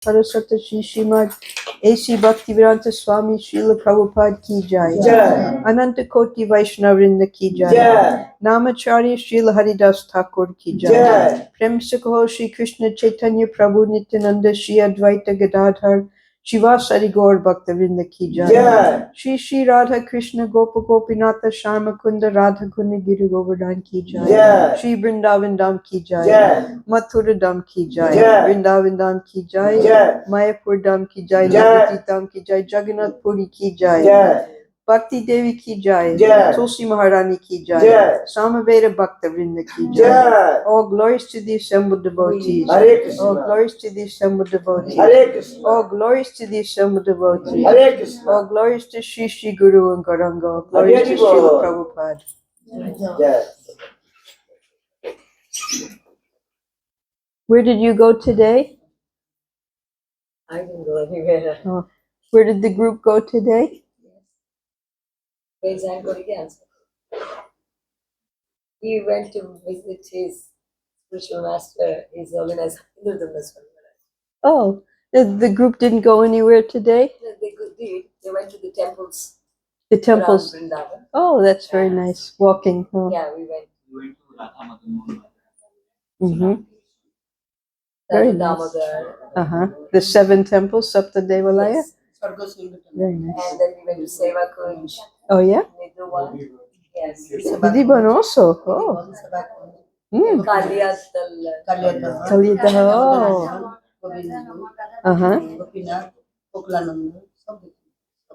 Saraswati Shri Srimad A.C. Bhaktivedanta Swami Srila Prabhupada ki jai. Ananta Koti Vaishnavrinda ki jai. Namacharya Srila Haridas Thakur ki jai. Prem Sikho Shri Krishna Chaitanya Prabhu Nityananda Shri Advaita Gadadhar Shivasari Gaur Bhaktavrinda ki jai. Shri Shri Radha Krishna Gopa Gopinatha Sharma Kunda Radha Kunda Giri Govardhan ki jai. Shri Vrindavan Dham ki jai. Mathura Dham ki jai. Vrindavan Dham ki jai. Mayapur Dham ki jai. Navadvip Dham ki jai. Jagannath Puri ki jai. Bhakti Devi ki jai. Tulsi Maharani ki jai. Samaveda Bhakta Vrinda ki jai. All glories to the assembled devotees. All glories to the assembled devotees. All glories to the assembled devotees. All glories to Shri Shri Guru and Gauranga. All glories to Srila Prabhupada. Where did you go today? I didn't go anywhere. Oh. Where did the group go today? Where's I go again? He went to visit his spiritual master. He's organized Hindu Dhammas. Oh, the group didn't go anywhere today? No, they did. They went to the temples. The temples. Oh, that's very nice. Walking. Oh. Yeah, we went. We went to Mm-hmm. Very nice. Uh-huh. The 7 temples, Sapta Devalaya? Yes. Very nice. And then we went to Seva Kunj. Oh, yeah? Yes. Vidhiban also. Oh. Kaliyata. Oh. Uh-huh.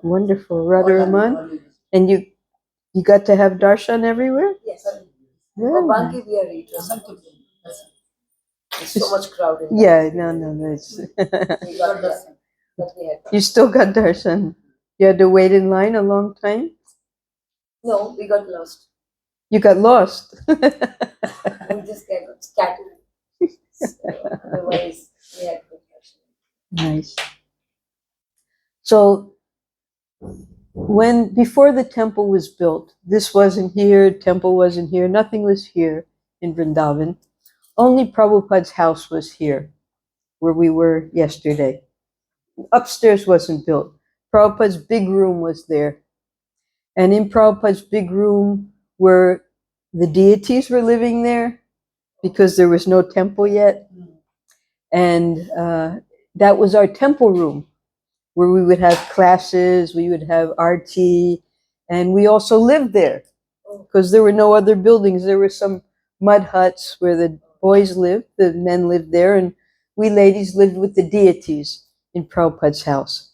Wonderful. Radharaman. And you got to have darshan everywhere? Yes. For Banki Vihari. It's so much crowded. Yeah, no. It's you still got darshan. You had to wait in line a long time? No, we got lost. You got lost? We just got scattered. So, otherwise, we had good darshan. Nice. So, before the temple was built, this wasn't here, temple wasn't here, nothing was here in Vrindavan. Only Prabhupada's house was here, where we were yesterday. Upstairs wasn't built. Prabhupada's big room was there. And in Prabhupada's big room were the deities were living there because there was no temple yet. And that was our temple room, where we would have classes, we would have arti, and we also lived there because there were no other buildings. There were some mud huts where the boys lived, the men lived there, and we ladies lived with the deities in Prabhupada's house.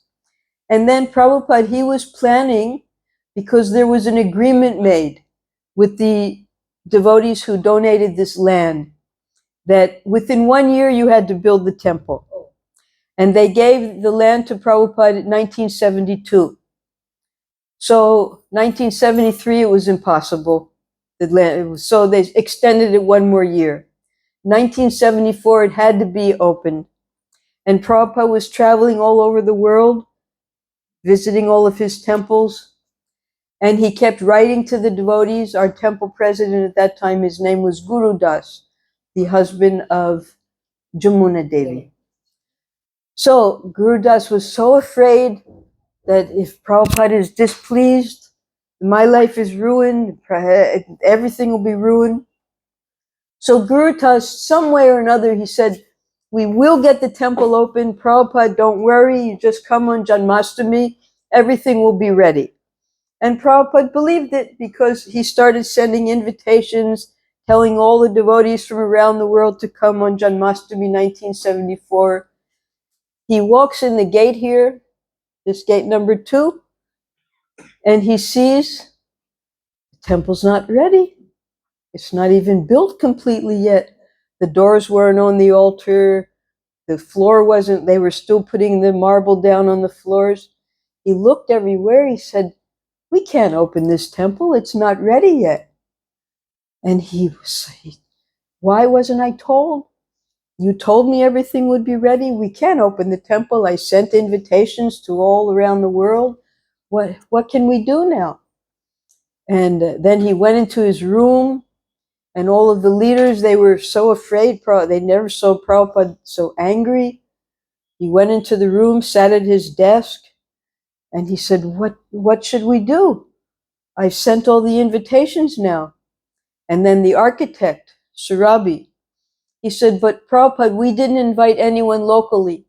And then Prabhupada, he was planning, because there was an agreement made with the devotees who donated this land, that within 1 year you had to build the temple. And they gave the land to Prabhupada in 1972. So 1973, it was impossible. So they extended it 1 more year. 1974, it had to be opened. And Prabhupada was traveling all over the world, visiting all of his temples. And he kept writing to the devotees. Our temple president at that time, his name was Guru Das, the husband of Jamuna Devi. So Guru Das was so afraid that if Prabhupada is displeased, my life is ruined, everything will be ruined. So Guru Das, some way or another, he said, we will get the temple open. Prabhupada, don't worry, you just come on Janmashtami, everything will be ready. And Prabhupada believed it because he started sending invitations, telling all the devotees from around the world to come on Janmashtami 1974. He walks in the gate here, this gate number 2, and he sees the temple's not ready. It's not even built completely yet. The doors weren't on the altar. The floor wasn't, they were still putting the marble down on the floors. He looked everywhere. He said, we can't open this temple. It's not ready yet. And why wasn't I told? You told me everything would be ready. We can't open the temple. I sent invitations to all around the world. What can we do now? And then he went into his room, and all of the leaders, they were so afraid. They never saw Prabhupada so angry. He went into the room, sat at his desk, and he said, what should we do? I've sent all the invitations now. And then the architect, Surabi, he said, but Prabhupada, we didn't invite anyone locally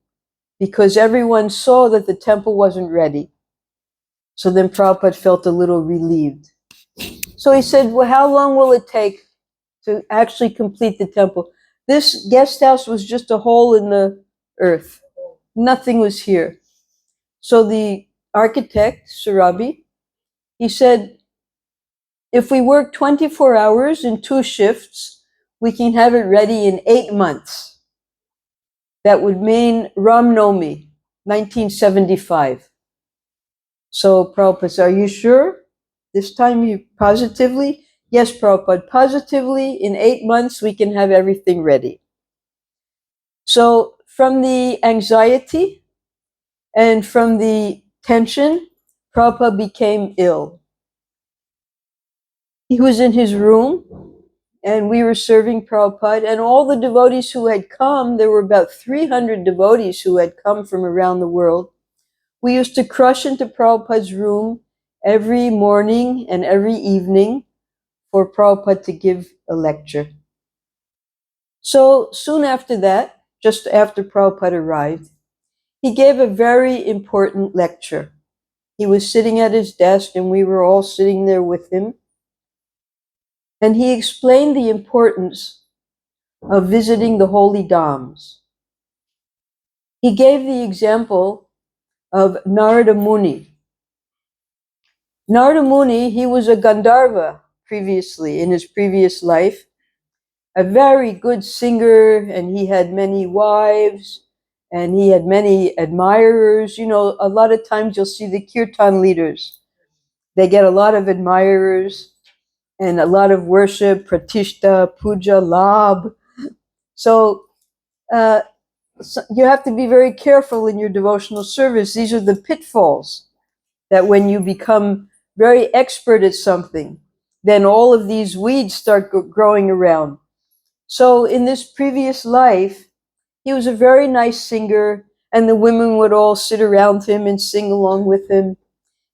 because everyone saw that the temple wasn't ready. So then Prabhupada felt a little relieved. So he said, well, how long will it take to actually complete the temple? This guest house was just a hole in the earth. Nothing was here. So the architect, Surabi, he said, if we work 24 hours in 2 shifts, we can have it ready in 8 months. That would mean Ram Nomi, 1975. So Prabhupada said, are you sure? This time you positively? Yes, Prabhupada, positively in 8 months we can have everything ready. So from the anxiety and from the tension, Prabhupada became ill. He was in his room and we were serving Prabhupada, and all the devotees who had come, there were about 300 devotees who had come from around the world. We used to crush into Prabhupada's room every morning and every evening for Prabhupada to give a lecture. So soon after that, just after Prabhupada arrived, he gave a very important lecture. He was sitting at his desk and we were all sitting there with him. And he explained the importance of visiting the holy Dhams. He gave the example of Narada Muni. Narada Muni, he was a Gandharva previously, in his previous life, a very good singer, and he had many wives, and he had many admirers. You know, a lot of times you'll see the kirtan leaders. They get a lot of admirers and a lot of worship, pratishta, puja, labh. So you have to be very careful in your devotional service. These are the pitfalls that when you become very expert at something, then all of these weeds start growing around. So in this previous life, he was a very nice singer, and the women would all sit around him and sing along with him.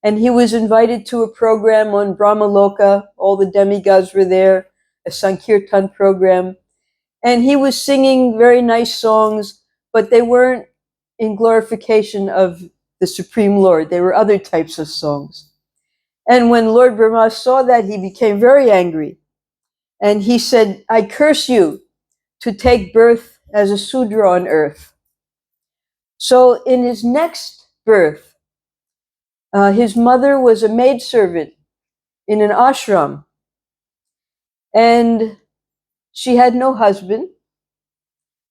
And he was invited to a program on Brahmaloka. All the demigods were there, a Sankirtan program. And he was singing very nice songs, but they weren't in glorification of the Supreme Lord. They were other types of songs. And when Lord Brahma saw that, he became very angry. And he said, I curse you to take birth as a Sudra on earth. So in his next birth, his mother was a maidservant in an ashram. And she had no husband,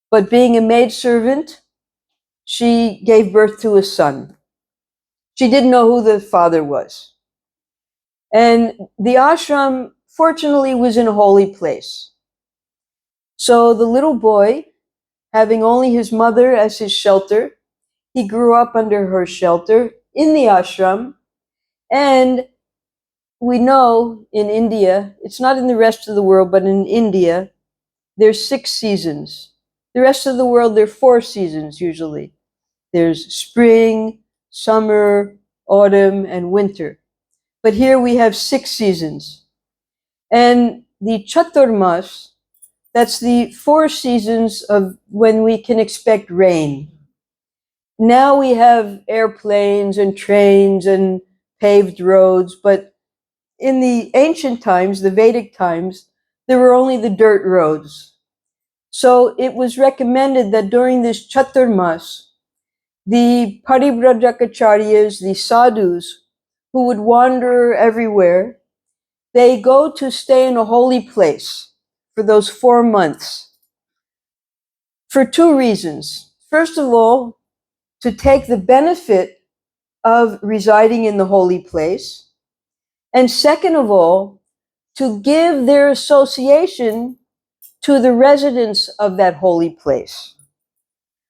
but being a maidservant, she gave birth to a son. She didn't know who the father was. And the ashram, fortunately, was in a holy place. So the little boy, having only his mother as his shelter, he grew up under her shelter in the ashram. And we know in India, it's not in the rest of the world, but in India, there's 6 seasons. The rest of the world, there are 4 seasons usually. There's spring, summer, autumn, and winter. But here we have 6 seasons. And the Chaturmas, that's the 4 seasons of when we can expect rain. Now we have airplanes and trains and paved roads, but in the ancient times, the Vedic times, there were only the dirt roads. So it was recommended that during this Chaturmas, the Parivrajakacharyas, the sadhus, who would wander everywhere, they go to stay in a holy place for those 4 months for 2 reasons. First of all, to take the benefit of residing in the holy place. And second of all, to give their association to the residents of that holy place.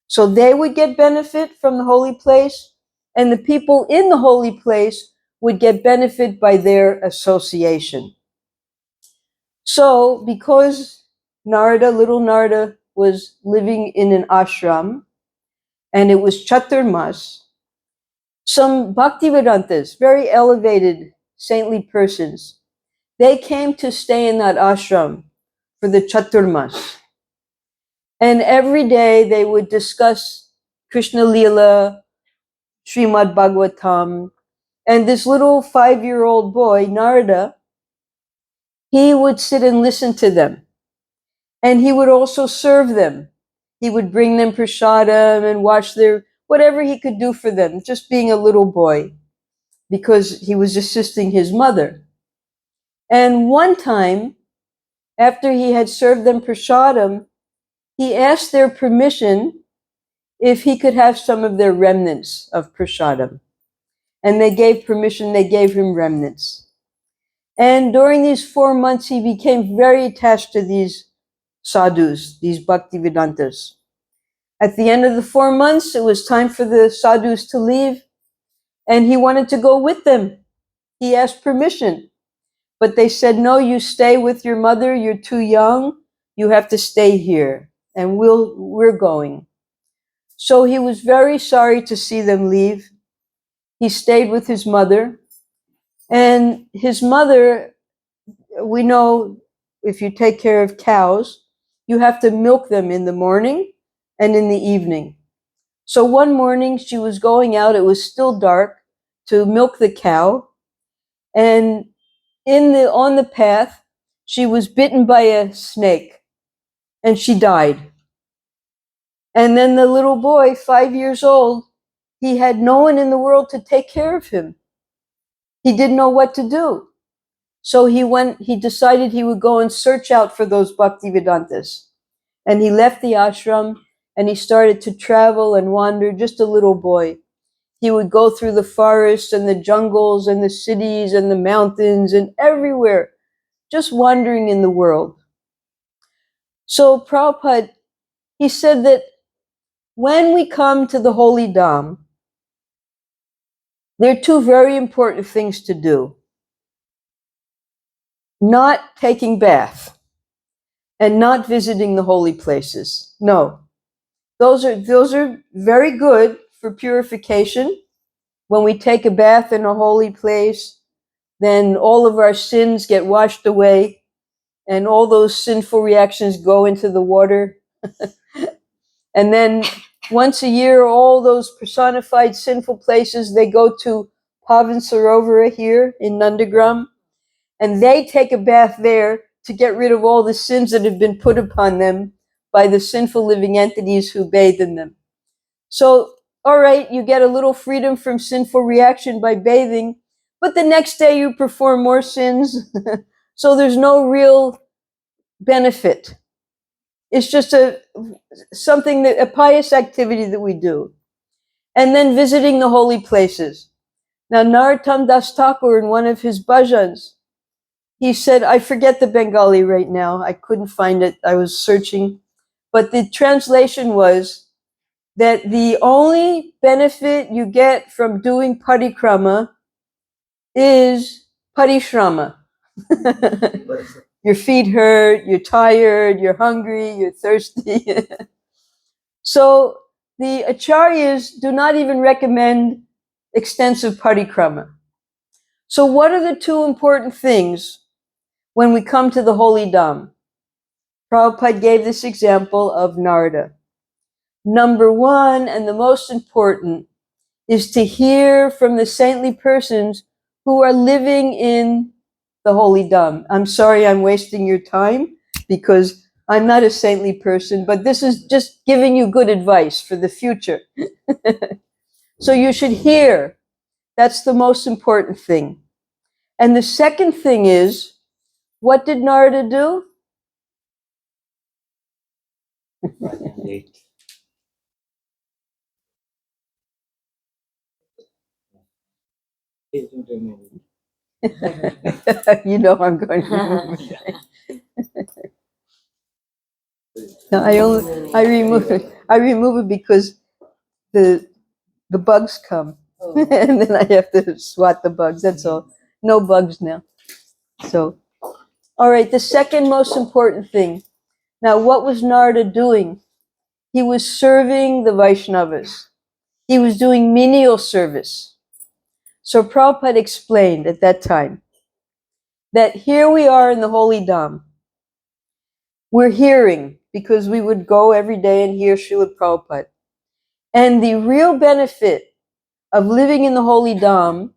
So they would get benefit from the holy place, and the people in the holy place would get benefit by their association. So because Narada, little Narada, was living in an ashram, and it was Chaturmas, some Bhaktivedantas, very elevated saintly persons, they came to stay in that ashram for the Chaturmas. And every day they would discuss Krishna Leela, Srimad Bhagavatam, and this little 5-year-old boy, Narada, he would sit and listen to them. And he would also serve them. He would bring them prasadam and wash their, whatever he could do for them, just being a little boy, because he was assisting his mother. And one time, after he had served them prasadam, he asked their permission if he could have some of their remnants of prasadam. And they gave permission, they gave him remnants. And during these 4 months, he became very attached to these sadhus, these Bhaktivedantas. At the end of the 4 months, it was time for the sadhus to leave, and he wanted to go with them. He asked permission, but they said, no, you stay with your mother, you're too young, you have to stay here, and we're going. So he was very sorry to see them leave. He stayed with his mother, and his mother, we know if you take care of cows, you have to milk them in the morning and in the evening. So one morning she was going out, it was still dark, to milk the cow, and on the path she was bitten by a snake and she died. And then the little boy, 5 years old, he had no one in the world to take care of him. He didn't know what to do. So he decided he would go and search out for those Bhaktivedantas. And he left the ashram and he started to travel and wander, just a little boy. He would go through the forests and the jungles and the cities and the mountains and everywhere, just wandering in the world. So Prabhupada, he said that when we come to the holy Dham, there are 2 very important things to do. Not taking bath and not visiting the holy places. No. Those are very good for purification. When we take a bath in a holy place, then all of our sins get washed away and all those sinful reactions go into the water. And then once a year, all those personified sinful places, they go to Pavan Sarovara here in Nandagram, and they take a bath there to get rid of all the sins that have been put upon them by the sinful living entities who bathe in them. So, all right, you get a little freedom from sinful reaction by bathing, but the next day you perform more sins. So there's no real benefit. It's just a pious activity that we do. And then visiting the holy places. Now, Narottam Das Thakur, in one of his bhajans, he said, I forget the Bengali right now, I couldn't find it, I was searching, but the translation was that the only benefit you get from doing parikrama is parishrama. Your feet hurt, you're tired, you're hungry, you're thirsty. So the acharyas do not even recommend extensive parikrama. So what are the 2 important things when we come to the holy Dham? Prabhupada gave this example of Narada. Number 1, and the most important, is to hear from the saintly persons who are living in the holy Dham. I'm sorry I'm wasting your time because I'm not a saintly person, but this is just giving you good advice for the future. So you should hear. That's the most important thing. And the second thing is, what did Narada do? You know I'm going to remove it. No, I remove it because the bugs come. And then I have to swat the bugs. That's all. No bugs now. So, all right, the second most important thing. Now, what was Narada doing? he was serving the Vaishnavas. He was doing menial service. So Prabhupada explained at that time that here we are in the holy Dham. We're hearing, because we would go every day and hear Srila Prabhupada. And the real benefit of living in the holy Dham,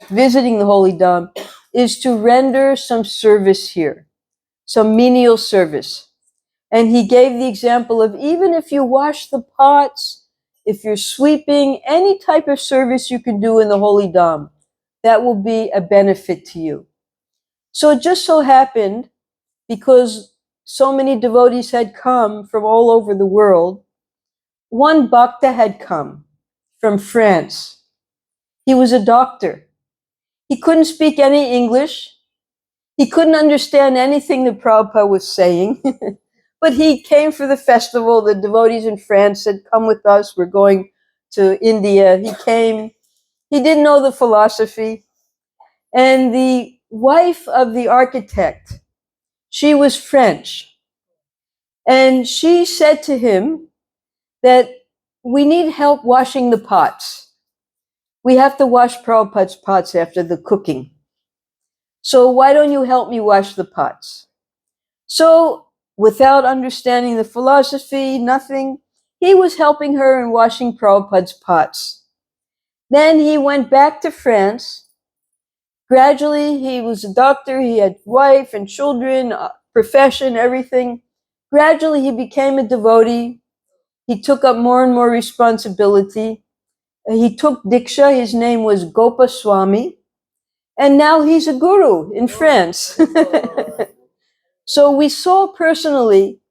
visiting the holy Dham, is to render some service here, some menial service. And he gave the example of even if you wash the pots, if you're sweeping, any type of service you can do in the holy Dham, that will be a benefit to you. So it just so happened, because so many devotees had come from all over the world, one bhakta had come from France. He was a doctor. He couldn't speak any English. He couldn't understand anything that Prabhupada was saying. But he came for the festival. The devotees in France said, come with us. We're going to India. He came. He didn't know the philosophy. And the wife of the architect, she was French. And she said to him that we need help washing the pots. We have to wash Prabhupada's pots after the cooking. So why don't you help me wash the pots? So without understanding the philosophy, nothing, he was helping her in washing Prabhupada's pots. Then he went back to France. Gradually, he was a doctor. He had wife and children, profession, everything. Gradually, he became a devotee. He took up more and more responsibility. He took Diksha. His name was Gopaswami. And now he's a guru in France. So we saw personally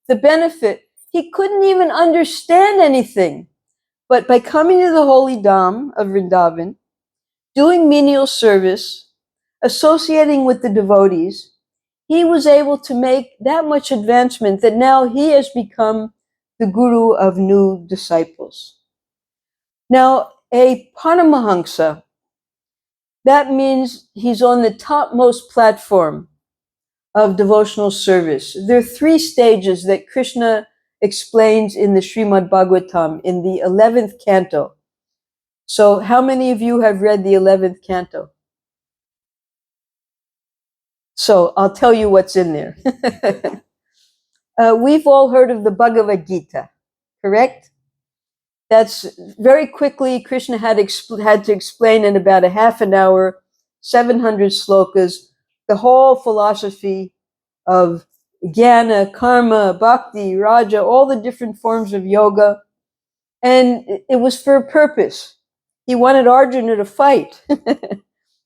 the benefit. He couldn't even understand anything. But by coming to the holy Dham of Vrindavan, doing menial service, associating with the devotees, he was able to make that much advancement that now he has become the guru of new disciples. Now, a Paramahamsa, that means he's on the topmost platform of devotional service. There are 3 stages that Krishna explains in the Srimad Bhagavatam in the 11th canto. So how many of you have read the 11th canto? So I'll tell you what's in there. We've all heard of the Bhagavad Gita, correct? That's very quickly, Krishna had to explain in about a half an hour, 700 slokas, the whole philosophy of jnana, karma, bhakti, raja, all the different forms of yoga. And it was for a purpose. He wanted Arjuna to fight.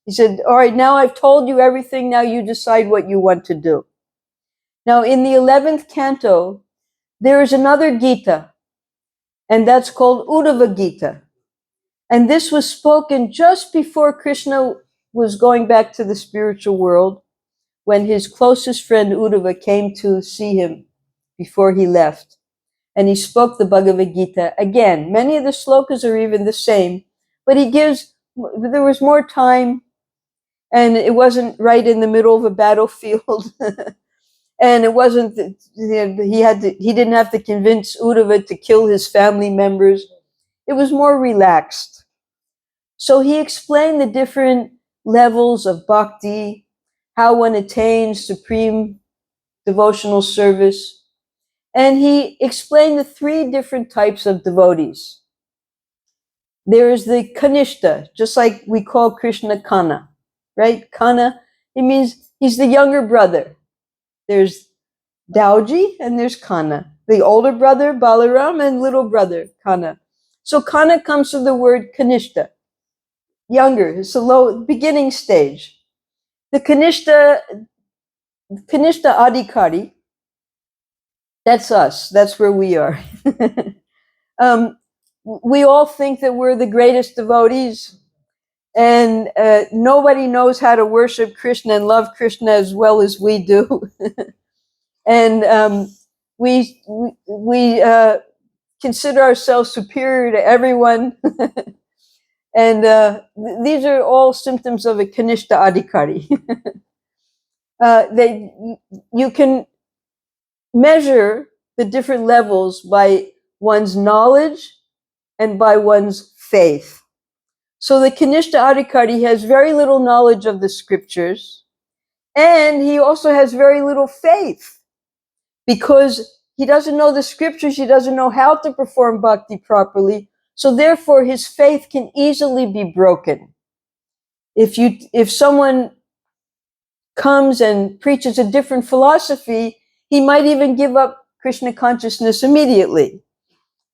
He said, all right, now I've told you everything. Now you decide what you want to do. Now in the 11th canto, there is another Gita, and that's called Uddhava Gita. And this was spoken just before Krishna was going back to the spiritual world, when his closest friend Uddhava came to see him before he left. And he spoke the Bhagavad Gita again. Many of the slokas are even the same, but there was more time, and it wasn't right in the middle of a battlefield. And it wasn't, he didn't have to convince Uddhava to kill his family members. It was more relaxed. So he explained the different levels of bhakti, how one attains supreme devotional service. And he explained the 3 different types of devotees. There is the Kanishta, just like we call Krishna Kana, right? Kana, it means he's the younger brother. There's Dauji and there's Kana. The older brother, Balaram, and little brother, Kana. So Kana comes from the word Kanishta, younger. It's a low beginning stage. The Kanishta Adhikari, that's us. That's where we are. We all think that we're the greatest devotees, and nobody knows how to worship Krishna and love Krishna as well as we do. And we consider ourselves superior to everyone. And these are all symptoms of a Kanishta Adhikari. You can measure the different levels by one's knowledge and by one's faith. So the Kanishta Adhikari has very little knowledge of the scriptures, and he also has very little faith because he doesn't know the scriptures, he doesn't know how to perform bhakti properly, so therefore his faith can easily be broken. If someone comes and preaches a different philosophy, he might even give up Krishna consciousness immediately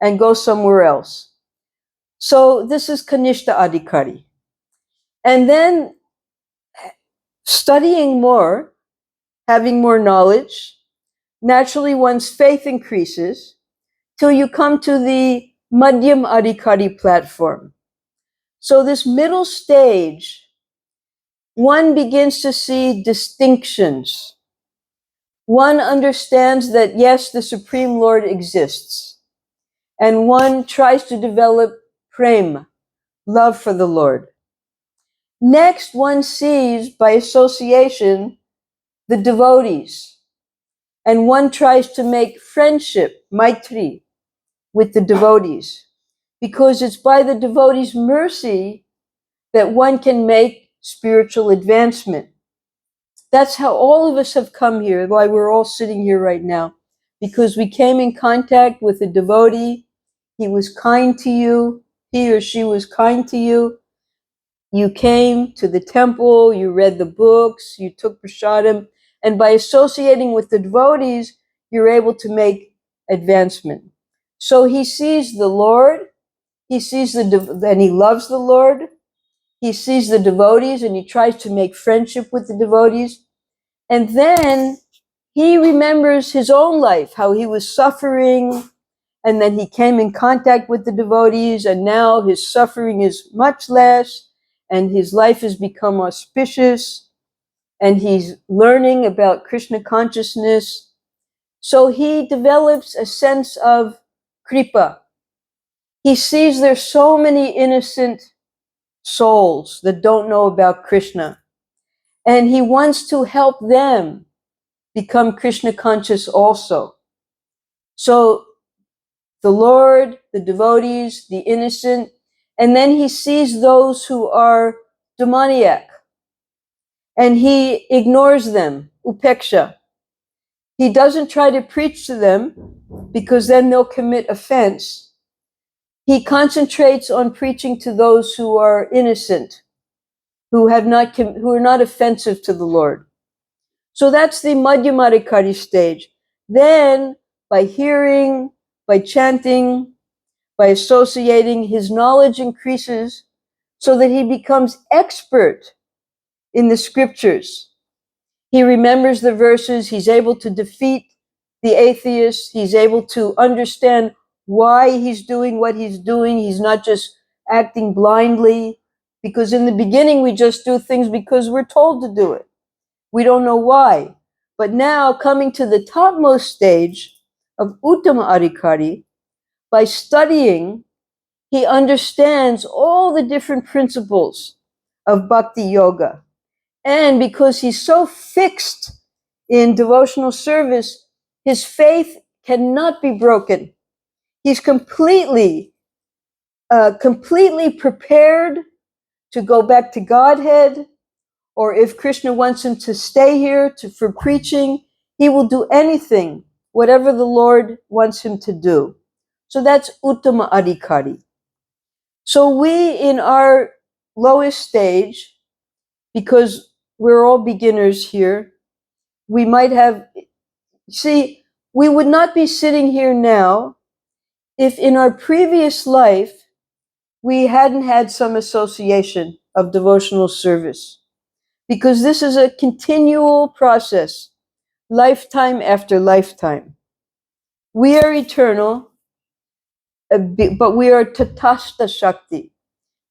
and go somewhere else. So this is Kanishta Adhikari. And then studying more, having more knowledge, naturally one's faith increases till you come to the Madhyam Adhikari platform. So this middle stage, one begins to see distinctions. One understands that yes, the Supreme Lord exists. And one tries to develop prema, love for the Lord. Next, one sees by association the devotees. And one tries to make friendship, maitri, with the devotees. Because it's by the devotees' mercy that one can make spiritual advancement. That's how all of us have come here, why we're all sitting here right now. Because we came in contact with a devotee, he was kind to you, he or she was kind to you. You came to the temple, you read the books, you took prasadam, and by associating with the devotees, you're able to make advancement. So he sees the Lord, he sees and he loves the Lord, he sees the devotees and he tries to make friendship with the devotees. And then he remembers his own life, how he was suffering, and then he came in contact with the devotees, and now his suffering is much less, and his life has become auspicious, and he's learning about Krishna consciousness. So he develops a sense of kripa. He sees there's so many innocent souls that don't know about Krishna, and he wants to help them become Krishna conscious also. So the Lord, the devotees, the innocent, and then he sees those who are demoniac, and he ignores them, upeksha. He doesn't try to preach to them because then they'll commit offense. He concentrates on preaching to those who are innocent, who are not offensive to the Lord. So that's the Madhyamadikari stage. Then, by hearing, by chanting, by associating, his knowledge increases so that he becomes expert in the scriptures. He remembers the verses, he's able to defeat the atheists, he's able to understand why he's doing what he's doing, he's not just acting blindly, because in the beginning we just do things because we're told to do it. We don't know why. But now, coming to the topmost stage of Uttama Adhikari, by studying, he understands all the different principles of bhakti yoga. And because he's so fixed in devotional service, his faith cannot be broken. He's completely prepared to go back to Godhead, or if Krishna wants him to stay here for preaching, he will do anything, whatever the Lord wants him to do. So that's Uttama Adhikari. So we, in our lowest stage, because we're all beginners here, we might have, we would not be sitting here now if in our previous life we hadn't had some association of devotional service. Because this is a continual process, lifetime after lifetime. We are eternal, but we are Tatastha Shakti.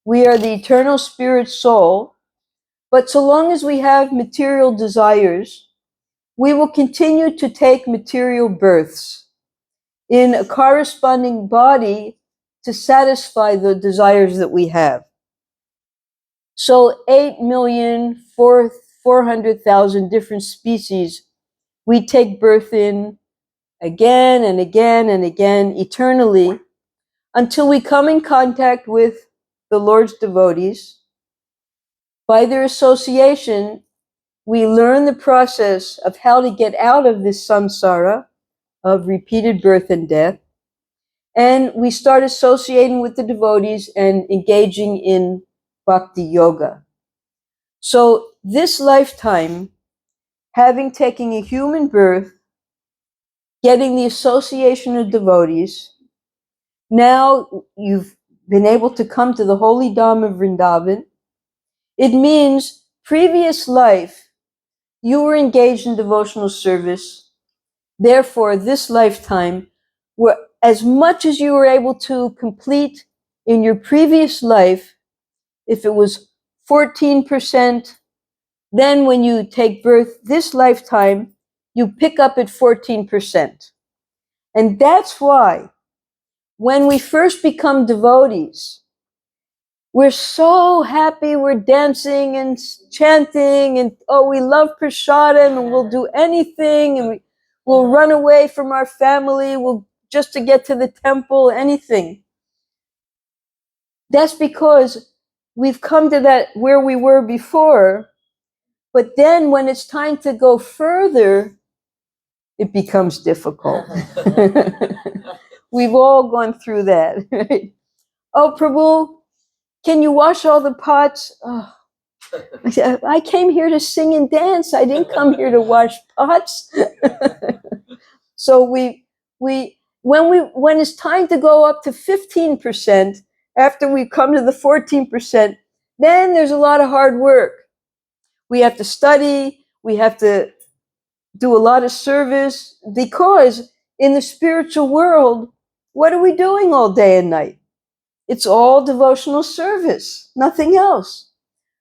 We are the eternal spirit soul, but so long as we have material desires, we will continue to take material births in a corresponding body to satisfy the desires that we have. So 8,400,000 different species we take birth in again and again and again, eternally, until we come in contact with the Lord's devotees. By their association, we learn the process of how to get out of this samsara of repeated birth and death. And we start associating with the devotees and engaging in bhakti yoga. So this lifetime, having taken a human birth, getting the association of devotees, now you've been able to come to the holy Dham of Vrindavan. It means previous life, you were engaged in devotional service. Therefore, this lifetime, as much as you were able to complete in your previous life, if it was 14%, then when you take birth this lifetime, you pick up at 14%. And that's why when we first become devotees, we're so happy, we're dancing and chanting, and oh, we love prasadam, and we'll do anything, and we'll run away from our family, we'll just to get to the temple, anything. That's because we've come to that where we were before, but then when it's time to go further, it becomes difficult. We've all gone through that, right? Oh, Prabhu, can you wash all the pots? Oh, I came here to sing and dance. I didn't come here to wash pots. So when it's time to go up to 15%, after we come to the 14%, then there's a lot of hard work. We have to study. We have to do a lot of service, because in the spiritual world, what are we doing all day and night? It's all devotional service, nothing else.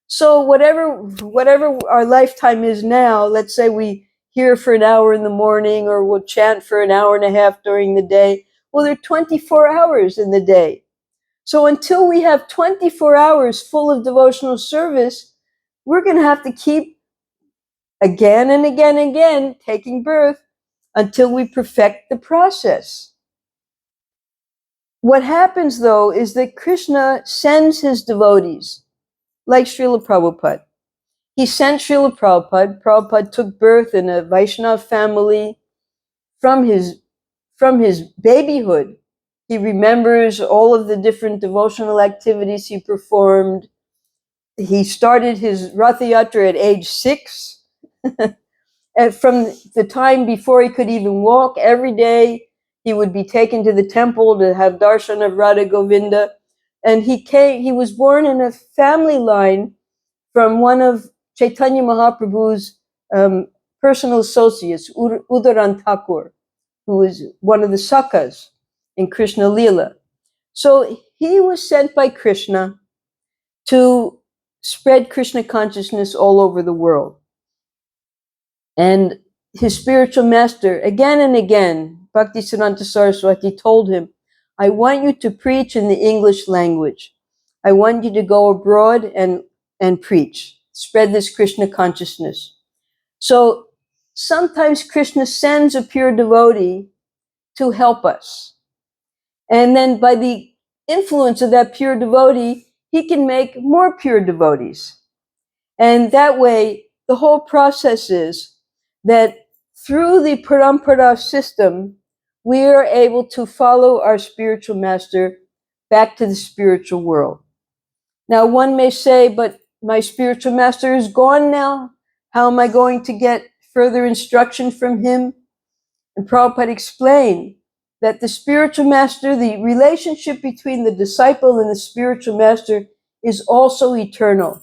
So whatever our lifetime is now, let's say we hear for an hour in the morning, or we'll chant for an hour and a half during the day. Well, there are 24 hours in the day. So until we have 24 hours full of devotional service, we're going to have to keep again and again and again taking birth until we perfect the process. What happens, though, is that Krishna sends his devotees, like Srila Prabhupada. He sent Srila Prabhupada. Prabhupada took birth in a Vaishnava family. From his babyhood, he remembers all of the different devotional activities he performed. He started his Ratha Yatra at age 6. And from the time before he could even walk, every day he would be taken to the temple to have darshan of Radha Govinda. And he was born in a family line from one of Chaitanya Mahaprabhu's personal associates, Udaran Thakur, who was one of the Sakhas in Krishna Lila. So he was sent by Krishna to spread Krishna consciousness all over the world. And his spiritual master, again and again, Bhaktisiddhanta Saraswati told him, I want you to preach in the English language. I want you to go abroad and preach, spread this Krishna consciousness. So sometimes Krishna sends a pure devotee to help us. And then by the influence of that pure devotee, he can make more pure devotees. And that way, the whole process is that through the parampara system, we are able to follow our spiritual master back to the spiritual world. Now, one may say, but my spiritual master is gone now. How am I going to get further instruction from him? And Prabhupada explained that the spiritual master, the relationship between the disciple and the spiritual master is also eternal.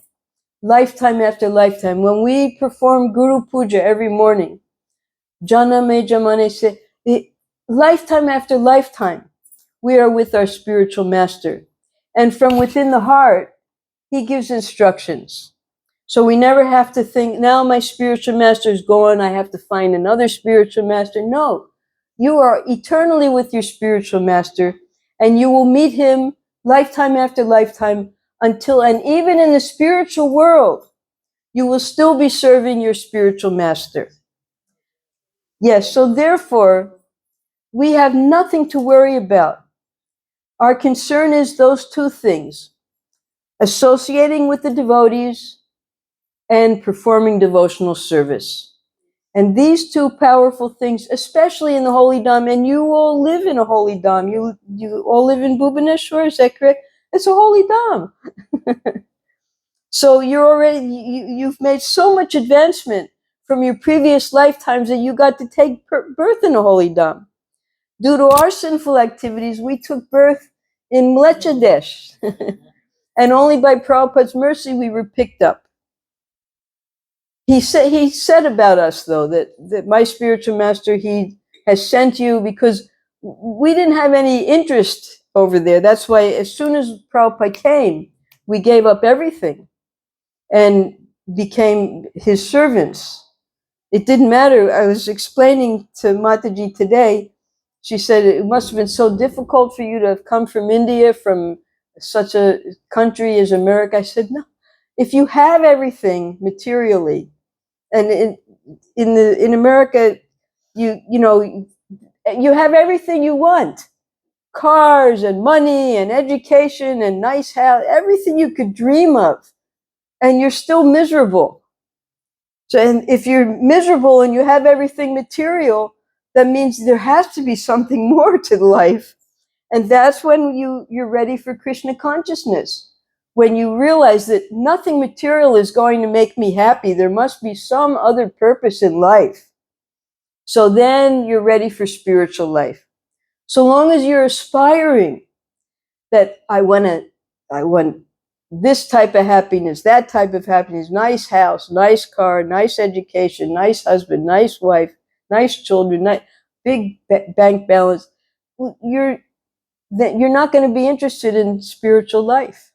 Lifetime after lifetime. When we perform Guru Puja every morning, Janame Jamane se, lifetime after lifetime, we are with our spiritual master. And from within the heart, he gives instructions. So we never have to think, now my spiritual master is gone, I have to find another spiritual master. No, you are eternally with your spiritual master, and you will meet him lifetime after lifetime until, and even in the spiritual world, you will still be serving your spiritual master. Yes, so therefore, we have nothing to worry about. Our concern is those two things: associating with the devotees and performing devotional service. And these two powerful things, especially in the Holy Dham, and you all live in a Holy Dham. You all live in Bhubaneswar, is that correct? It's a Holy Dham. So you've made so much advancement from your previous lifetimes that you got to take birth in a Holy Dham. Due to our sinful activities, we took birth in Mlechadesh. And only by Prabhupada's mercy we were picked up. He said about us, though, that my spiritual master, he has sent you because we didn't have any interest over there. That's why as soon as Prabhupada came, we gave up everything and became his servants. It didn't matter. I was explaining to Mataji today, she said it must have been so difficult for you to have come from India, from such a country as America. I said, no, if you have everything materially, and in America, you have everything you want: cars and money and education and nice house, everything you could dream of, and you're still miserable. So, and if you're miserable and you have everything material, that means there has to be something more to life. And that's when you're ready for Krishna consciousness. When you realize that nothing material is going to make me happy, there must be some other purpose in life. So then you're ready for spiritual life. So long as you're aspiring that I want this type of happiness, that type of happiness, nice house, nice car, nice education, nice husband, nice wife, nice children, big bank balance, you're not going to be interested in spiritual life.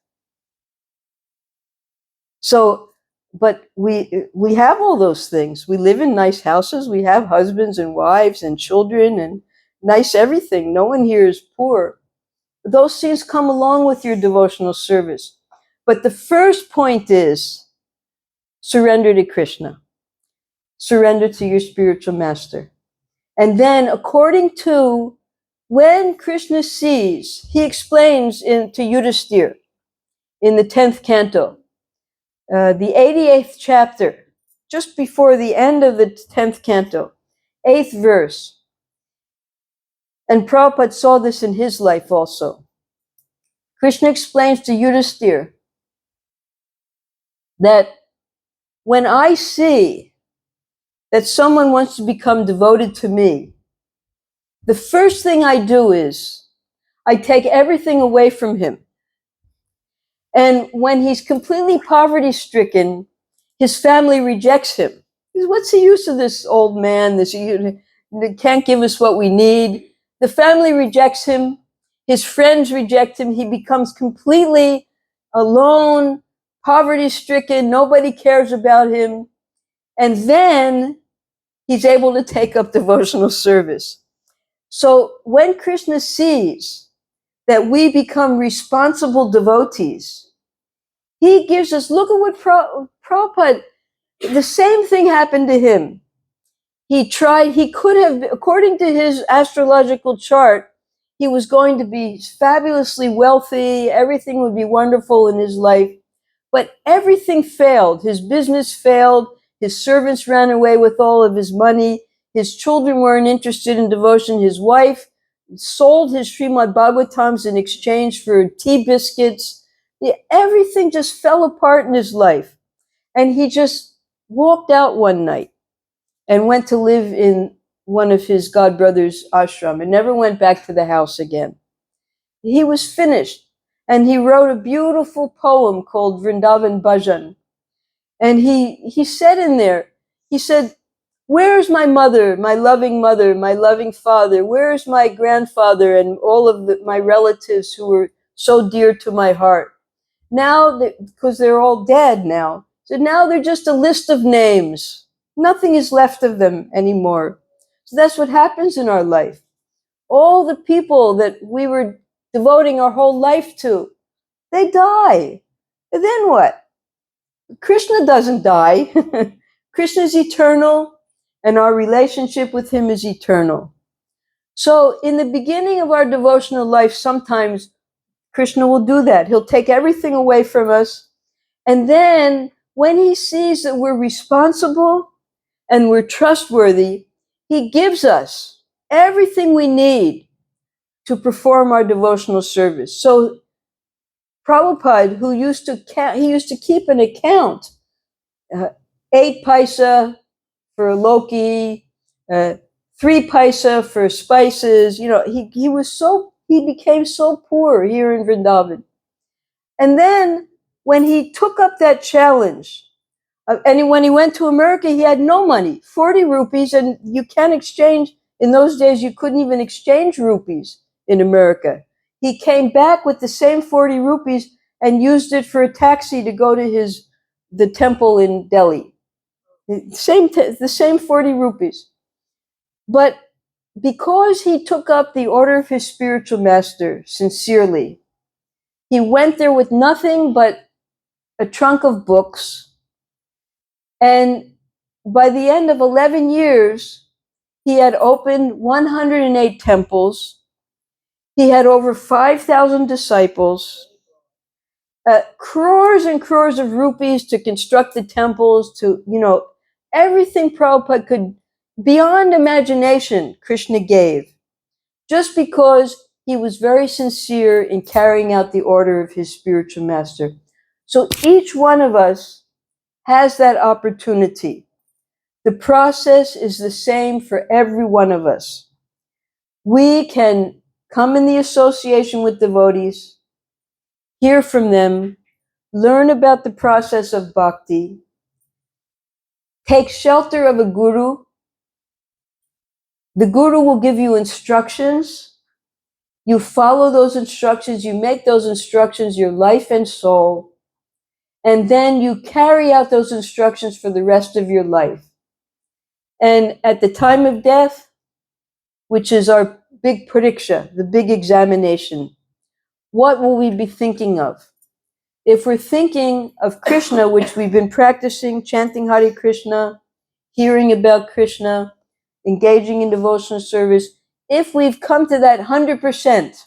So, but we have all those things. We live in nice houses. We have husbands and wives and children and nice everything. No one here is poor. Those things come along with your devotional service. But the first point is surrender to Krishna. Surrender to your spiritual master. And then according to when Krishna sees, he explains to Yudhisthira in the 10th canto, the 88th chapter, just before the end of the 10th canto, 8th verse. And Prabhupada saw this in his life also. Krishna explains to Yudhisthira that when I see that someone wants to become devoted to me, the first thing I do is I take everything away from him. And when he's completely poverty-stricken, his family rejects him. What's the use of this old man? He can't give us what we need. The family rejects him. His friends reject him. He becomes completely alone, poverty-stricken. Nobody cares about him. And then he's able to take up devotional service. So when Krishna sees that we become responsible devotees, he gives us, look at what Prabhupada, the same thing happened to him. He could have, according to his astrological chart, he was going to be fabulously wealthy, everything would be wonderful in his life, but everything failed. His business failed, his servants ran away with all of his money, his children weren't interested in devotion, his wife sold his Srimad Bhagavatams in exchange for tea biscuits. Everything just fell apart in his life. And he just walked out one night and went to live in one of his godbrother's ashram and never went back to the house again. He was finished. And he wrote a beautiful poem called Vrindavan Bhajan. And he said in there, he said, where's my mother, my loving father? Where's my grandfather and all of my relatives who were so dear to my heart? Now, because they're all dead now, so now they're just a list of names. Nothing is left of them anymore. So that's what happens in our life. All the people that we were devoting our whole life to, they die. And then what? Krishna doesn't die. Krishna is eternal, and our relationship with him is eternal. So in the beginning of our devotional life, sometimes Krishna will do that. He'll take everything away from us. And then when he sees that we're responsible and we're trustworthy, he gives us everything we need to perform our devotional service. So Prabhupada, who used to keep an account, 8 paisa for Loki, 3 paisa for spices. You know, he became so poor here in Vrindavan. And then when he took up that challenge, and when he went to America, he had no money, 40 rupees, and you can't exchange. In those days, you couldn't even exchange rupees in America. He came back with the same 40 rupees and used it for a taxi to go to the temple in Delhi. The same 40 rupees. But because he took up the order of his spiritual master sincerely, he went there with nothing but a trunk of books. And by the end of 11 years, he had opened 108 temples. He had over 5,000 disciples, crores and crores of rupees to construct the temples, to, everything Prabhupada could, beyond imagination, Krishna gave, just because he was very sincere in carrying out the order of his spiritual master. So each one of us has that opportunity. The process is the same for every one of us. We can come in the association with devotees, hear from them, learn about the process of bhakti, take shelter of a guru. The guru will give you instructions. You follow those instructions. You make those instructions your life and soul. And then you carry out those instructions for the rest of your life. And at the time of death, which is our big pariksha, the big examination, what will we be thinking of? If we're thinking of Krishna, which we've been practicing, chanting Hare Krishna, hearing about Krishna, engaging in devotional service, if we've come to that 100%,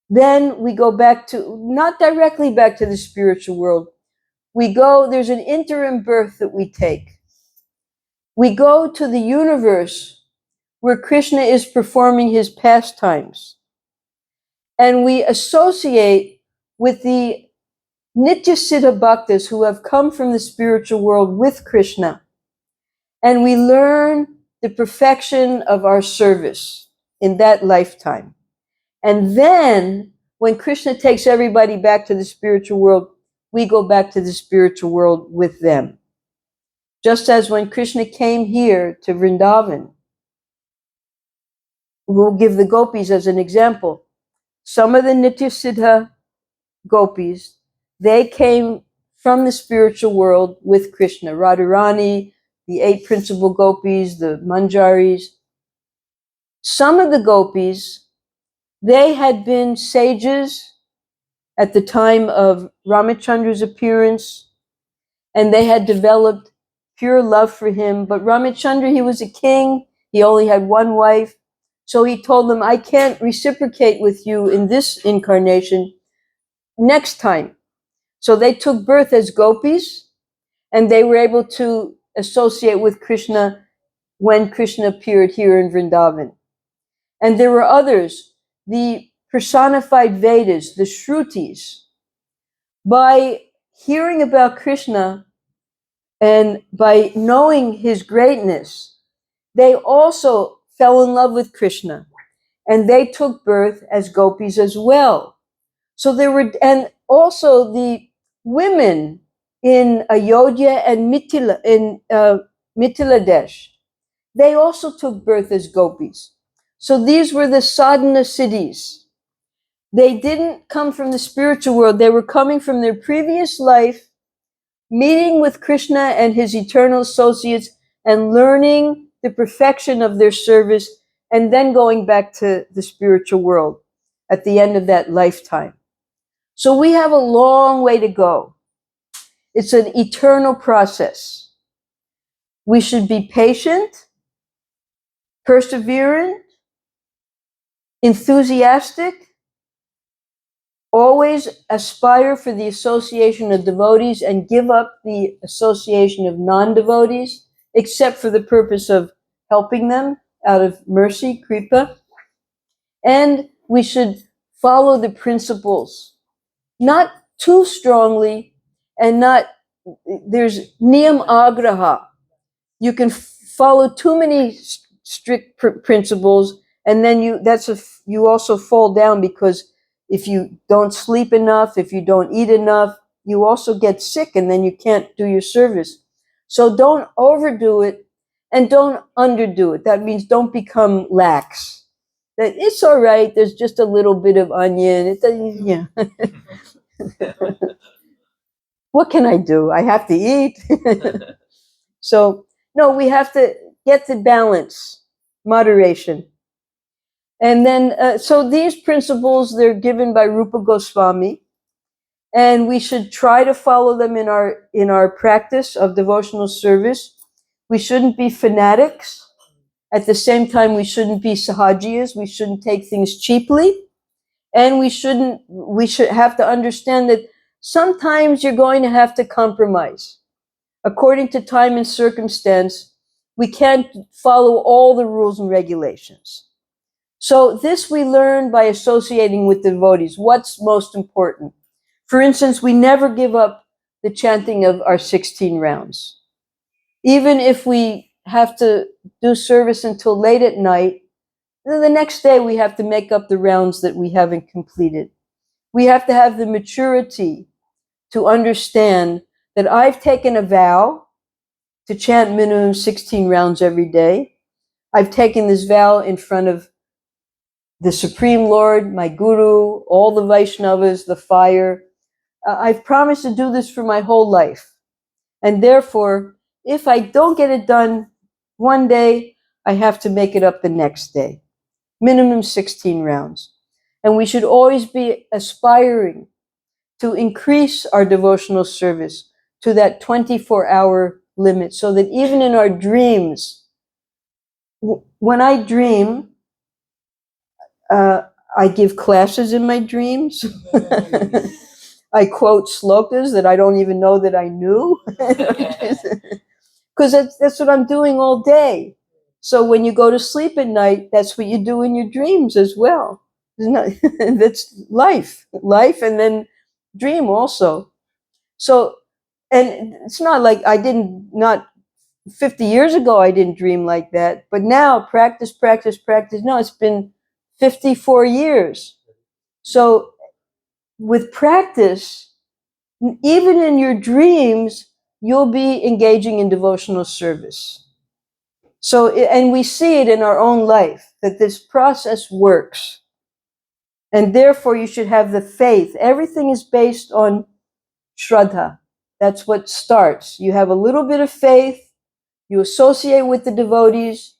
then we go back to, not directly back to the spiritual world. There's an interim birth that we take. We go to the universe where Krishna is performing his pastimes. And we associate with the Nitya Siddha Bhaktas who have come from the spiritual world with Krishna. And we learn the perfection of our service in that lifetime. And then, when Krishna takes everybody back to the spiritual world, we go back to the spiritual world with them. Just as when Krishna came here to Vrindavan, we'll give the gopis as an example. Some of the Nitya Siddha gopis, they came from the spiritual world with Krishna. Radharani, the 8 principal gopis, the Manjaris. Some of the gopis, they had been sages at the time of Ramachandra's appearance, and they had developed pure love for him. But Ramachandra, he was a king. He only had one wife. So he told them, I can't reciprocate with you in this incarnation. Next time. So they took birth as gopis, and they were able to associate with Krishna when Krishna appeared here in Vrindavan. And there were others, the personified Vedas, the Shrutis. By hearing about Krishna and by knowing his greatness, they also fell in love with Krishna. And they took birth as gopis as well. So and also the women in Ayodhya and Mithila Desh, they also took birth as gopis. So these were the sadhana cities. They didn't come from the spiritual world. They were coming from their previous life, meeting with Krishna and his eternal associates and learning the perfection of their service, and then going back to the spiritual world at the end of that lifetime. So we have a long way to go. It's an eternal process. We should be patient, perseverant, Enthusiastic, always aspire for the association of devotees and give up the association of non-devotees, except for the purpose of helping them out of mercy, kripa. And we should follow the principles, not too strongly, and not, there's niyam agraha. You can follow too many strict principles, and then you also fall down, because if you don't sleep enough, if you don't eat enough, you also get sick, and then you can't do your service. So don't overdo it, and don't underdo it. That means don't become lax. That it's all right. There's just a little bit of onion. It doesn't, yeah. What can I do? I have to eat. So no, we have to get the balance, moderation. And then, so these principles, they're given by Rupa Goswami, and we should try to follow them in our practice of devotional service. We shouldn't be fanatics. At the same time, we shouldn't be sahajiyas. We shouldn't take things cheaply. And we should have to understand that sometimes you're going to have to compromise. According to time and circumstance, we can't follow all the rules and regulations. So this we learn by associating with devotees. What's most important? For instance, we never give up the chanting of our 16 rounds. Even if we have to do service until late at night, then the next day we have to make up the rounds that we haven't completed. We have to have the maturity to understand that I've taken a vow to chant minimum 16 rounds every day. I've taken this vow in front of the Supreme Lord, my Guru, all the Vaishnavas, the fire. I've promised to do this for my whole life. And therefore, if I don't get it done one day, I have to make it up the next day. Minimum 16 rounds. And we should always be aspiring to increase our devotional service to that 24-hour limit, so that even in our dreams, when I dream, I give classes in my dreams. I quote slokas that I don't even know that I knew. Because that's what I'm doing all day. So when you go to sleep at night, that's what you do in your dreams as well. That's life, and then dream also. So, and it's not like not 50 years ago, I didn't dream like that. But now, practice. No, it's been 54 years. So with practice, even in your dreams, you'll be engaging in devotional service. So, and we see it in our own life, that this process works. And therefore, you should have the faith. Everything is based on Shraddha. That's what starts. You have a little bit of faith, you associate with the devotees,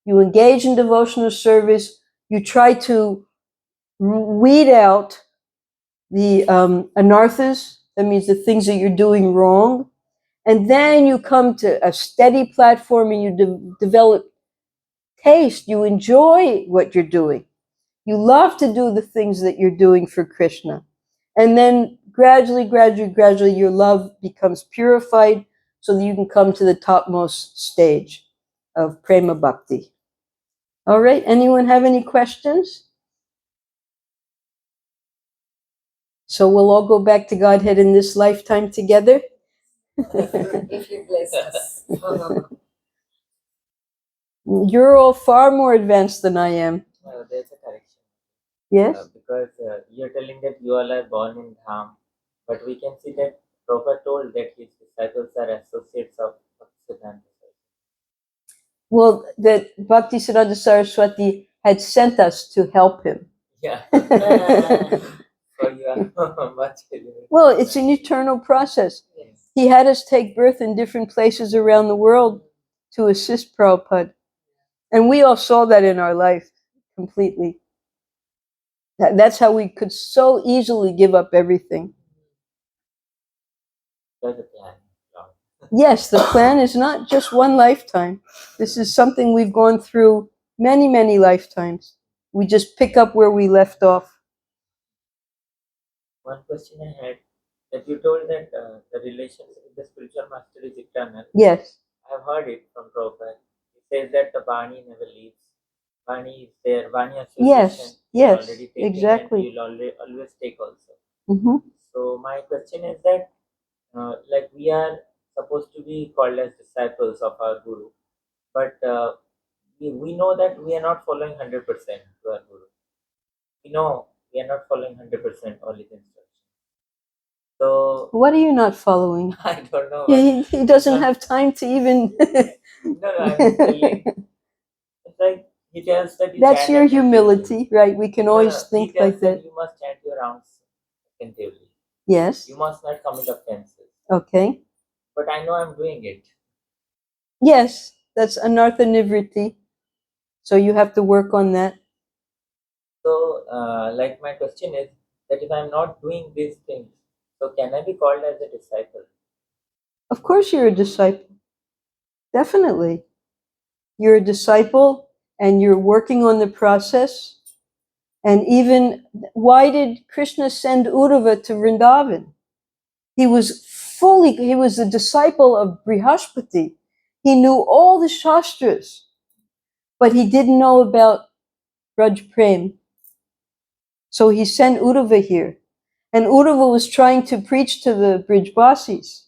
you engage in devotional service, you try to weed out the anarthas, that means the things that you're doing wrong, and then you come to a steady platform and you develop taste, you enjoy what you're doing. You love to do the things that you're doing for Krishna. And then gradually, your love becomes purified so that you can come to the topmost stage of Prema Bhakti. All right, anyone have any questions? So we'll all go back to Godhead in this lifetime together? If you bless us. You're all far more advanced than I am. There's a correction. Yes? Because you're telling that you all are born in Dham, but we can see that Prabhupada told that his disciples are associates of Bhaktisiddhanta. Well, that Bhaktisiddhanta Saraswati had sent us to help him. Yeah. So you are much elevated. Well, it's an eternal process. Yes. He had us take birth in different places around the world to assist Prabhupada. And we all saw that in our life completely. That's how we could so easily give up everything. That's the plan. Yes, the plan is not just one lifetime. This is something we've gone through many, many lifetimes. we just pick up where we left off. One question I had, that you told that the relationship with the spiritual master is eternal. Yes, I have heard it from Prabhupada. He says that the Bani never leaves. Bani is there. Bani association. yes, You're yes, already taking, exactly. and you'll always take also. Hmm. So my question is that, like we are supposed to be called as disciples of our Guru, but we know that we are not following 100% to our Guru. We know we are not following 100% all his instructions. So What are you not following? I don't know. He doesn't have time to even. No, I'm just telling. It's like he tells that you That's chant your attentively. humility, right? We can No, always he think tells like that that. you must chant your rounds attentively. Yes. You must not commit offenses. Okay. But I know I'm doing it. Yes, that's anartha nivriti. So you have to work on that. So, like my question is that if I'm not doing these things, so can I be called as a disciple? Of course, you're a disciple. Definitely. You're a disciple and you're working on the process. And even, why did Krishna send Uddhava to Vrindavan? He was a disciple of Brihaspati. He knew all the Shastras, but he didn't know about Braj Prem. So he sent Uddhava here. And Uddhava was trying to preach to the Brijbasis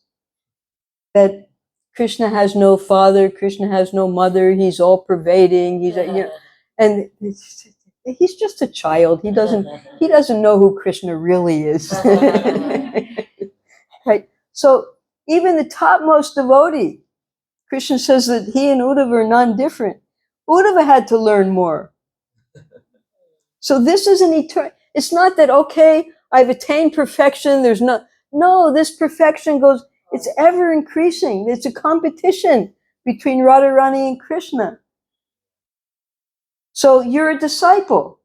that Krishna has no father, Krishna has no mother, he's all pervading, and he's just a child. He doesn't know who Krishna really is. Right? So even the topmost devotee, Krishna says that he and Uddhava are non-different. Uddhava had to learn more. So this is an eternal. It's not that, okay, I've attained perfection. No, this perfection goes, it's ever increasing. It's a competition between Radharani and Krishna. So you're a disciple,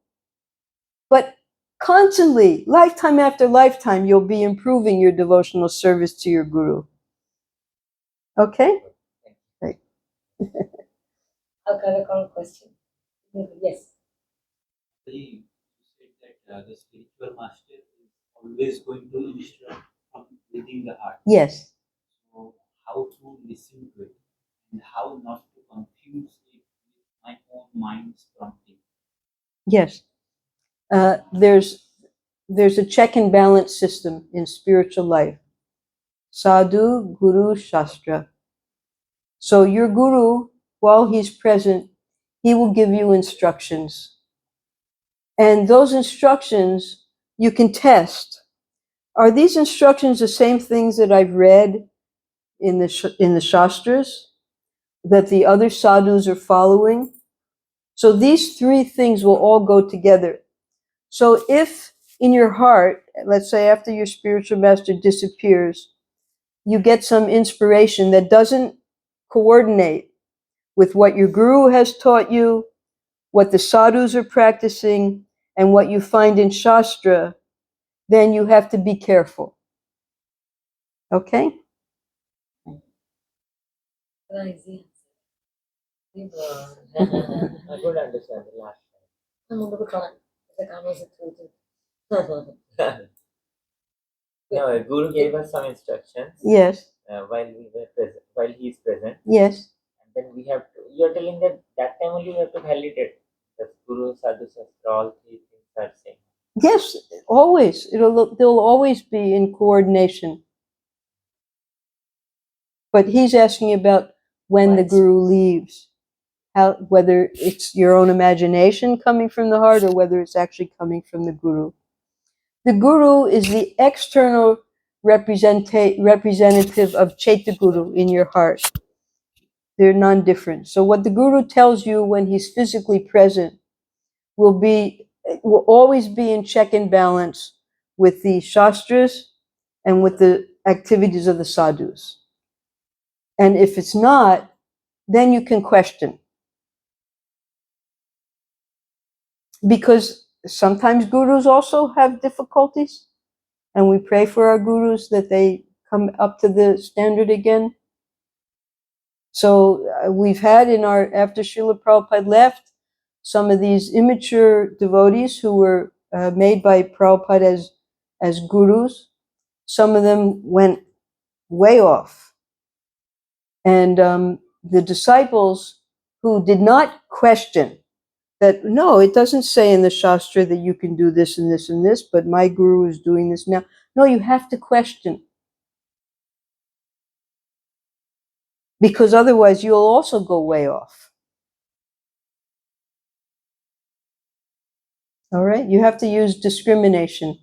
but constantly, lifetime after lifetime, you'll be improving your devotional service to your Guru. Okay? Right. I've got a call question. Yes. You said that the spiritual master is always going to instruct from within the heart. Yes. So how to listen to it and how not to confuse it with my own mind's prompting. Yes. There's a check and balance system in spiritual life. Sadhu, Guru, Shastra. So your Guru, while he's present, he will give you instructions. And those instructions you can test. Are these instructions the same things that I've read in the Shastras that the other sadhus are following? So these three things will all go together. So if in your heart, let's say after your spiritual master disappears, you get some inspiration that doesn't coordinate with what your guru has taught you, what the sadhus are practicing, and what you find in Shastra, then you have to be careful. Okay? Easy. I could understand the last time. No, Guru gave us some instructions Yes, while we were present, while he is present, yes, and then we have to. You are telling that time only we have to validate that Guru, Sadhu, Shastra, all three things are same. yes, always. They'll always be in coordination. But he's asking about when the guru leaves. Whether it's your own imagination coming from the heart or whether it's actually coming from the guru. The guru is the external representative of Chaita Guru in your heart. They're non-different. So what the guru tells you when he's physically present will always be in check and balance with the Shastras and with the activities of the sadhus. And if it's not, then you can question. Because sometimes gurus also have difficulties, and we pray for our gurus that they come up to the standard again. So we've had after Srila Prabhupada left, some of these immature devotees who were made by Prabhupada as gurus. Some of them went way off. And the disciples who did not question that, no, it doesn't say in the Shastra that you can do this and this and this, but my guru is doing this now. No, you have to question. Because otherwise you'll also go way off. All right? You have to use discrimination.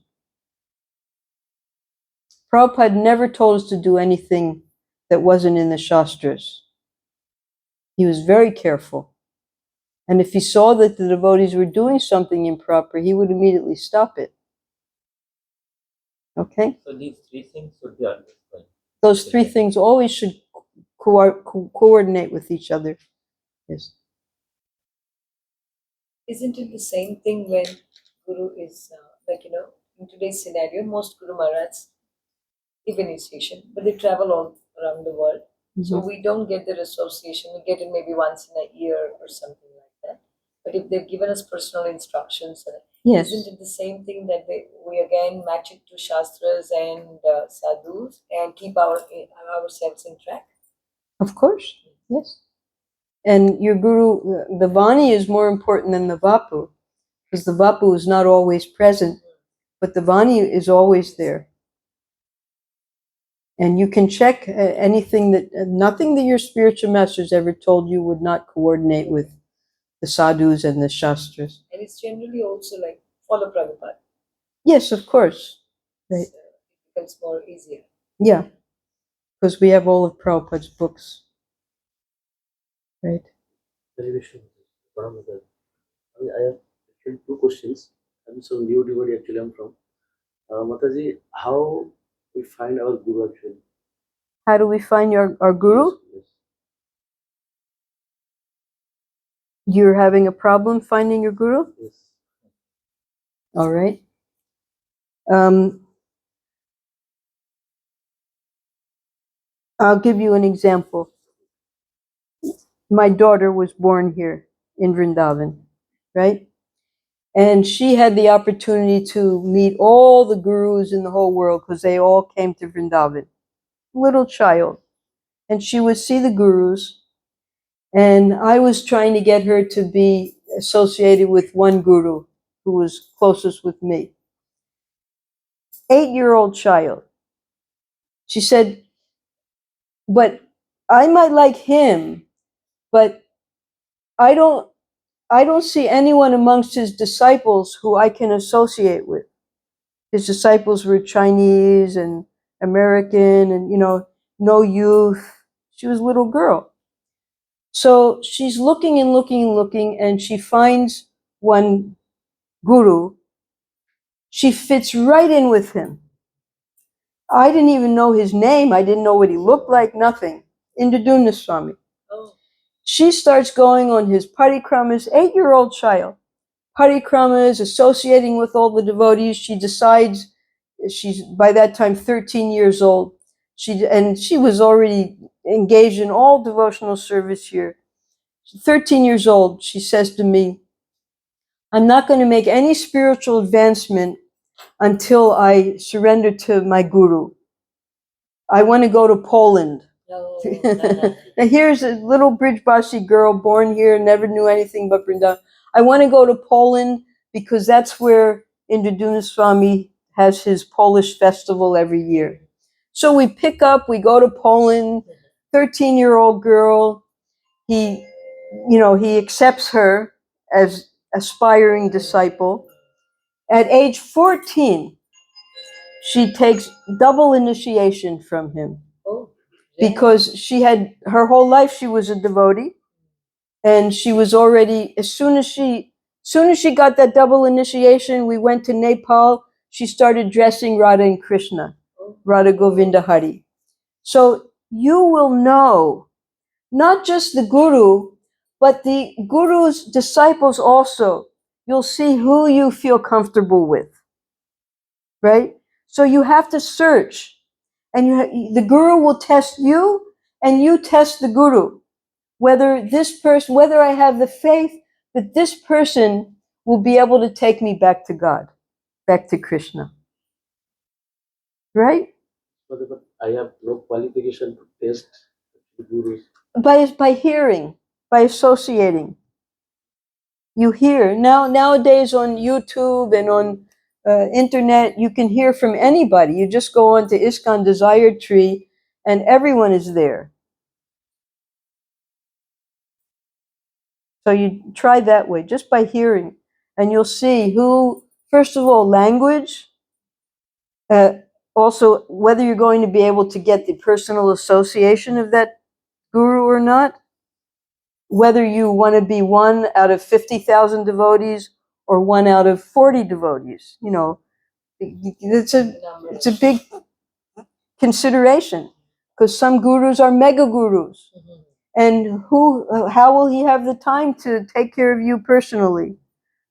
Prabhupada never told us to do anything that wasn't in the Shastras. He was very careful. And if he saw that the devotees were doing something improper, he would immediately stop it. Okay? So these three things should be always going. Those three things always should coordinate with each other. Yes. Isn't it the same thing when Guru is, in today's scenario, most Guru Maharajs give initiation, but they travel all around the world. So we don't get their association. We get it maybe once in a year or something like that. But if they've given us personal instructions, Yes. isn't it the same thing that we again match it to Shastras and sadhus and keep ourselves in track? Of course. Yes. And your guru, the Vani is more important than the Vapu, because the Vapu is not always present, but the Vani is always there. And you can check anything nothing that your spiritual masters ever told you would not coordinate with the sadhus and the Shastras. And it's generally also like follow Prabhupada. Yes, of course. Right. So it becomes more easier. Yeah. Because we have all of Prabhupada's books. Right. Very Vishnu. I have actually two questions. I'm so new devotee actually I'm from. Mataji, how we find our guru actually? How do we find our guru? Yes. You're having a problem finding your guru? Yes. All right. I'll give you an example. My daughter was born here in Vrindavan, right? And she had the opportunity to meet all the gurus in the whole world because they all came to Vrindavan. Little child. And she would see the gurus. And I was trying to get her to be associated with one guru who was closest with me. 8-year-old child. She said, but I might like him, but I don't see anyone amongst his disciples who I can associate with. His disciples were Chinese and American and, no youth. She was a little girl. So she's looking and looking and looking, and she finds one guru. She fits right in with him. I didn't even know his name. I didn't know what he looked like, nothing. Indaduna Swami. Oh. She starts going on his parikramas, 8-year-old child. Parikramas, associating with all the devotees. She decides, she's by that time 13 years old. She was already engaged in all devotional service here. 13 years old, she says to me, I'm not going to make any spiritual advancement until I surrender to my guru. I want to go to Poland. No. Now here's a little Brijbashi girl born here, never knew anything but Vrindavan. I want to go to Poland because that's where Indraduna Swami has his Polish festival every year. So we go to Poland, 13-year-old girl. He accepts her as aspiring disciple. At age 14, she takes double initiation from him. Oh, yeah. Because her whole life she was a devotee, and she was already, as soon as she got that double initiation, we went to Nepal, she started dressing Radha and Krishna, Radha Govinda Hari. So you will know not just the guru, but the guru's disciples also. You'll see who you feel comfortable with, right? So you have to search. And the guru will test you, and you test the guru. Whether I have the faith that this person will be able to take me back to God, back to Krishna. Right? But I have no qualification to test the gurus. By hearing, by associating. You hear nowadays on YouTube and on internet, you can hear from anybody. You just go on to ISKCON Desire Tree, and everyone is there. So you try that way, just by hearing, and you'll see who. First of all, language. Also, whether you're going to be able to get the personal association of that guru or not. Whether you want to be one out of 50,000 devotees or one out of 40 devotees, you know, it's a big consideration because some gurus are mega gurus, and how will he have the time to take care of you personally?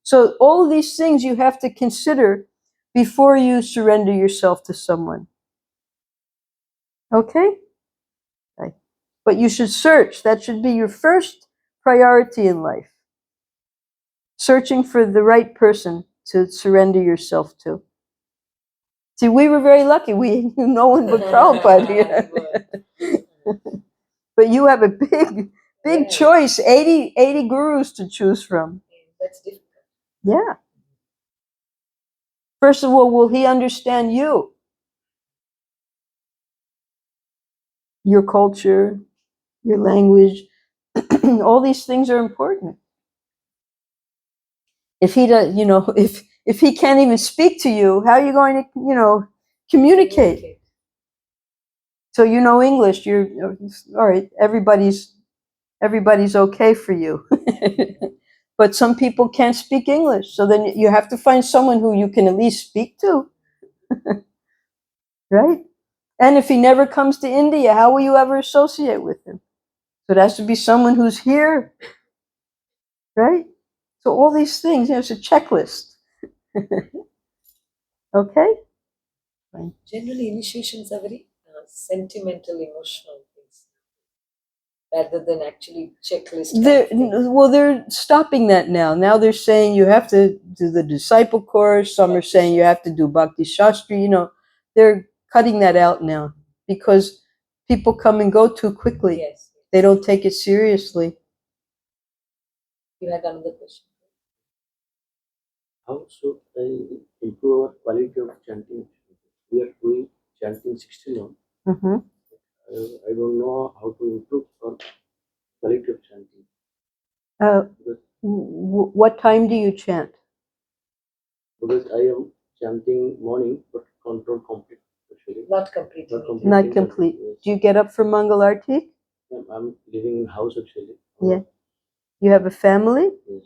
So all of these things you have to consider before you surrender yourself to someone. Okay? Right. But you should search. That should be your first priority in life. Searching for the right person to surrender yourself to. See, we were very lucky. We knew no one but Prabhupada here. But you have a big choice, 80 gurus to choose from. That's difficult. Yeah. First of all, will he understand you? Your culture, your language, all these things are important. If he does, if he can't even speak to you, how are you going to, communicate? So you know English, you're all right. Everybody's okay for you. But some people can't speak English, so then you have to find someone who you can at least speak to. Right? And if he never comes to India, how will you ever associate with him? So it has to be someone who's here. Right? So all these things, it's a checklist. Okay? Fine. Generally, initiations are very sentimental, emotional things, rather than actually checklist. They're stopping that now. Now they're saying you have to do the disciple course. Some are saying you have to do Bhakti Shastri. They're cutting that out now because people come and go too quickly. Yes. They don't take it seriously. You had another question. How should I improve our quality of chanting? We are doing chanting 61. Mm-hmm. I don't know how to improve our quality of chanting. What time do you chant? Because I am chanting morning, but control complete. Actually. Not complete. Not complete. Yes. Do you get up for Mangal Arti? I'm living in house actually. Yeah. You have a family? Yes.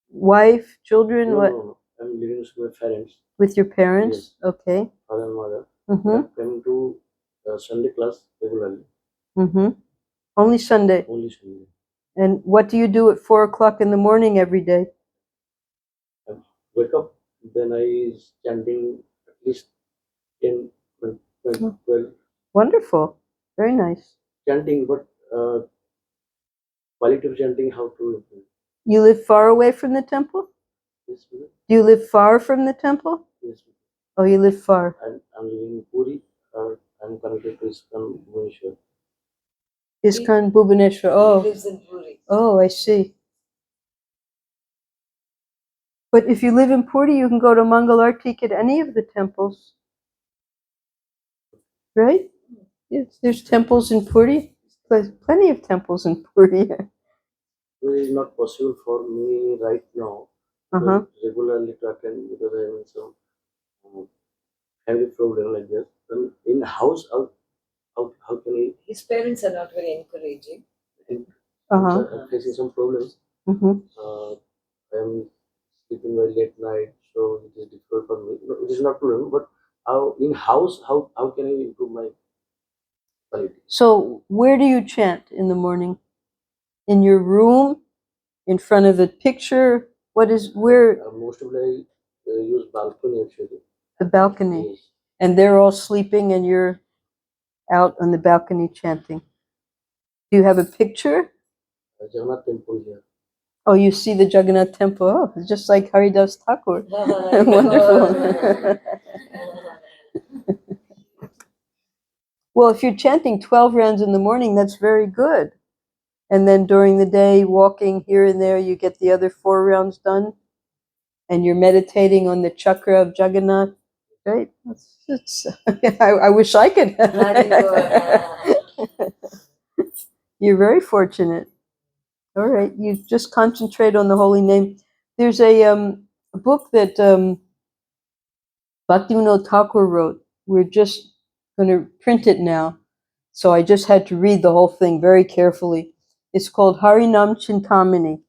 Wife, children? No, what? no. I'm living with my parents. With your parents? Yes. Okay. Father and mother. Mm-hmm. I'm coming to Sunday class regularly. Mm-hmm. Only Sunday. Only Sunday. And what do you do at 4 o'clock in the morning every day? I wake up, then I chanting at least 10, 12. Wonderful. Very nice. Chanting, but quality of chanting, how to improve. You live far away from the temple? Yes, ma'am. Do you live far from the temple? Yes, ma'am. Oh, you live far. I'm living in Puri. I'm connected to ISKCON Bhubaneswar. ISKCON Bhubaneswar. He Oh. lives in Puri. Oh, I see. But if you live in Puri, you can go to Mangal Artik at any of the temples. Right? Yes, there's temples in Puri. There's plenty of temples in Puri. It is not possible for me right now Uh-huh. regularly to attend because I have some family problem like this. Then in house, how can I? His parents are not very encouraging. Uh-huh. I'm facing some problems. Mm-hmm. I'm sleeping very late night, so it is difficult for me. No, it is not problem, but how in house, how can I improve my quality? So where do you chant in the morning? In your room? In front of the picture? Where? Mostly I use balcony actually. The balcony. Yes. And they're all sleeping and you're out on the balcony chanting. Do you have a picture? Jagannath temple here. Oh, you see the Jagannath temple. Oh, it's just like Haridas Thakur. Wonderful. Well, if you're chanting 12 rounds in the morning, that's very good. And then during the day, walking here and there, you get the other 4 rounds done. And you're meditating on the chakra of Jagannath. Great. I wish I could. You're very fortunate. All right. You just concentrate on the holy name. There's a book that Bhaktivinoda Thakur wrote. We're just going to print it now. So I just had to read the whole thing very carefully. It's called Harinam Chintamani.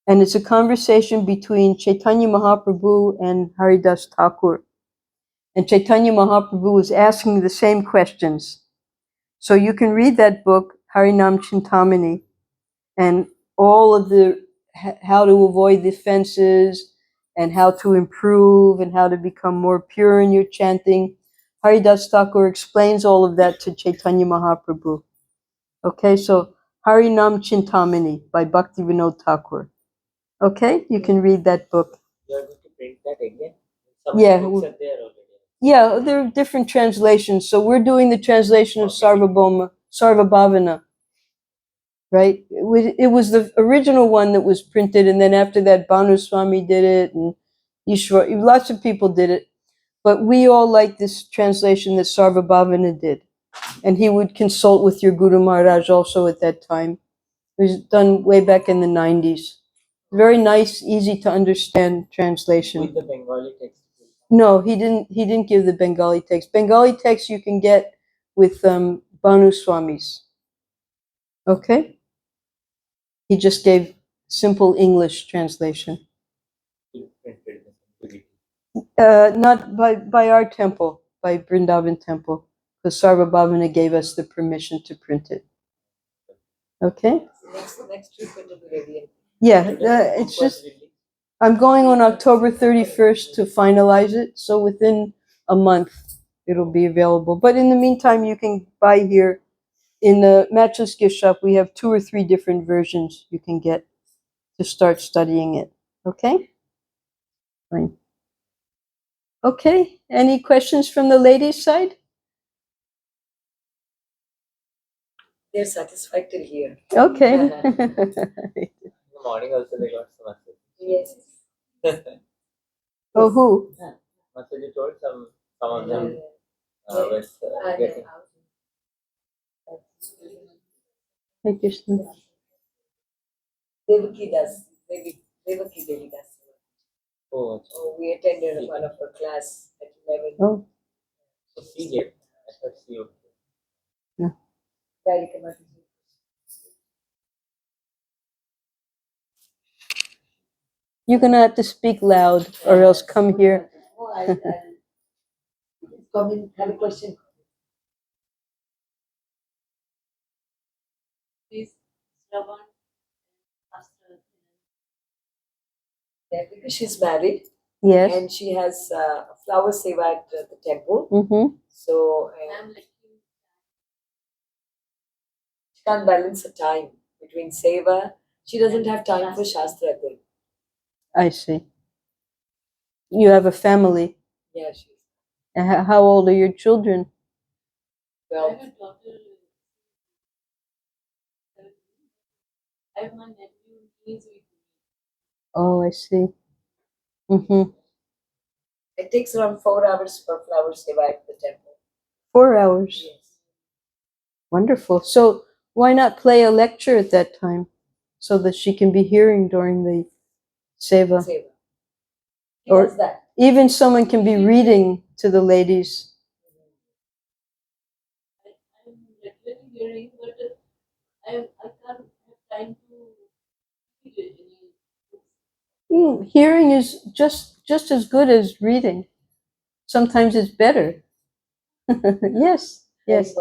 And it's a conversation between Chaitanya Mahaprabhu and Haridas Thakur. And Chaitanya Mahaprabhu was asking the same questions. So you can read that book, Harinam Chintamani, and all of the how to avoid the offenses and how to improve and how to become more pure in your chanting. Haridas Thakur explains all of that to Chaitanya Mahaprabhu. Okay, so Harinam Chintamani by Bhaktivinoda Thakur. Okay, you can read that book. You are going to print that again? Some Yeah. books are there already. Yeah, there are different translations. So we're doing the translation of Sarvabhavana, right? It was the original one that was printed, and then after that, Bhanu Swami did it, and Ishwar, lots of people did it. But we all like this translation that Sarvabhavana did. And he would consult with your Guru Maharaj also at that time. It was done way back in the 90s. Very nice, easy to understand translation. With the Bengali text. No, he didn't give the Bengali text. Bengali text you can get with Bhanu Swamis. Okay? He just gave simple English translation. You printed them. Not by our temple, by Vrindavan temple, because Sarvabhavana gave us the permission to print it. Okay? Next week when will be ready? Yeah, it's just, I'm going on October 31st to finalize it, so within a month it'll be available. But in the meantime, you can buy here in the Matchless Gift Shop. We have 2 or 3 different versions you can get to start studying it. Okay? Fine. Okay, any questions from the ladies' side? They're satisfied till here. Okay. In the morning also they got some message. Yes. Oh, who? Mataji told some of them was getting. Hi, Krishna. Devaki does. Devaki Devi does. Oh, Oh, we attended one of her class at 11. Oh, so she gave. I thought she would. Radhika Mataji. you're gonna have to speak loud, or else come here. Oh, I'll come in, have a question. Please, Shravan, Pastor. Yeah, because she's married Yes. and she has flower seva at the temple. Mm-hmm. So I'm like, she can't balance her time between seva. She doesn't have time for Shastra thing. I see. You have a family. Yeah, she's How old are your children? I 12. have a daughter. I have my nephew, he's with me. Oh, I see. Mm-hmm. It takes around 4 hours for flower seva at the temple. 4 hours. Yes. Wonderful. So why not play a lecture at that time so that she can be hearing during the seva? Seva. He Or- does that. Even someone can be reading to the ladies. I'm regularly hearing, but I can't have time to read any books. Hearing is just as good as reading. Sometimes it's better. Yes, yes.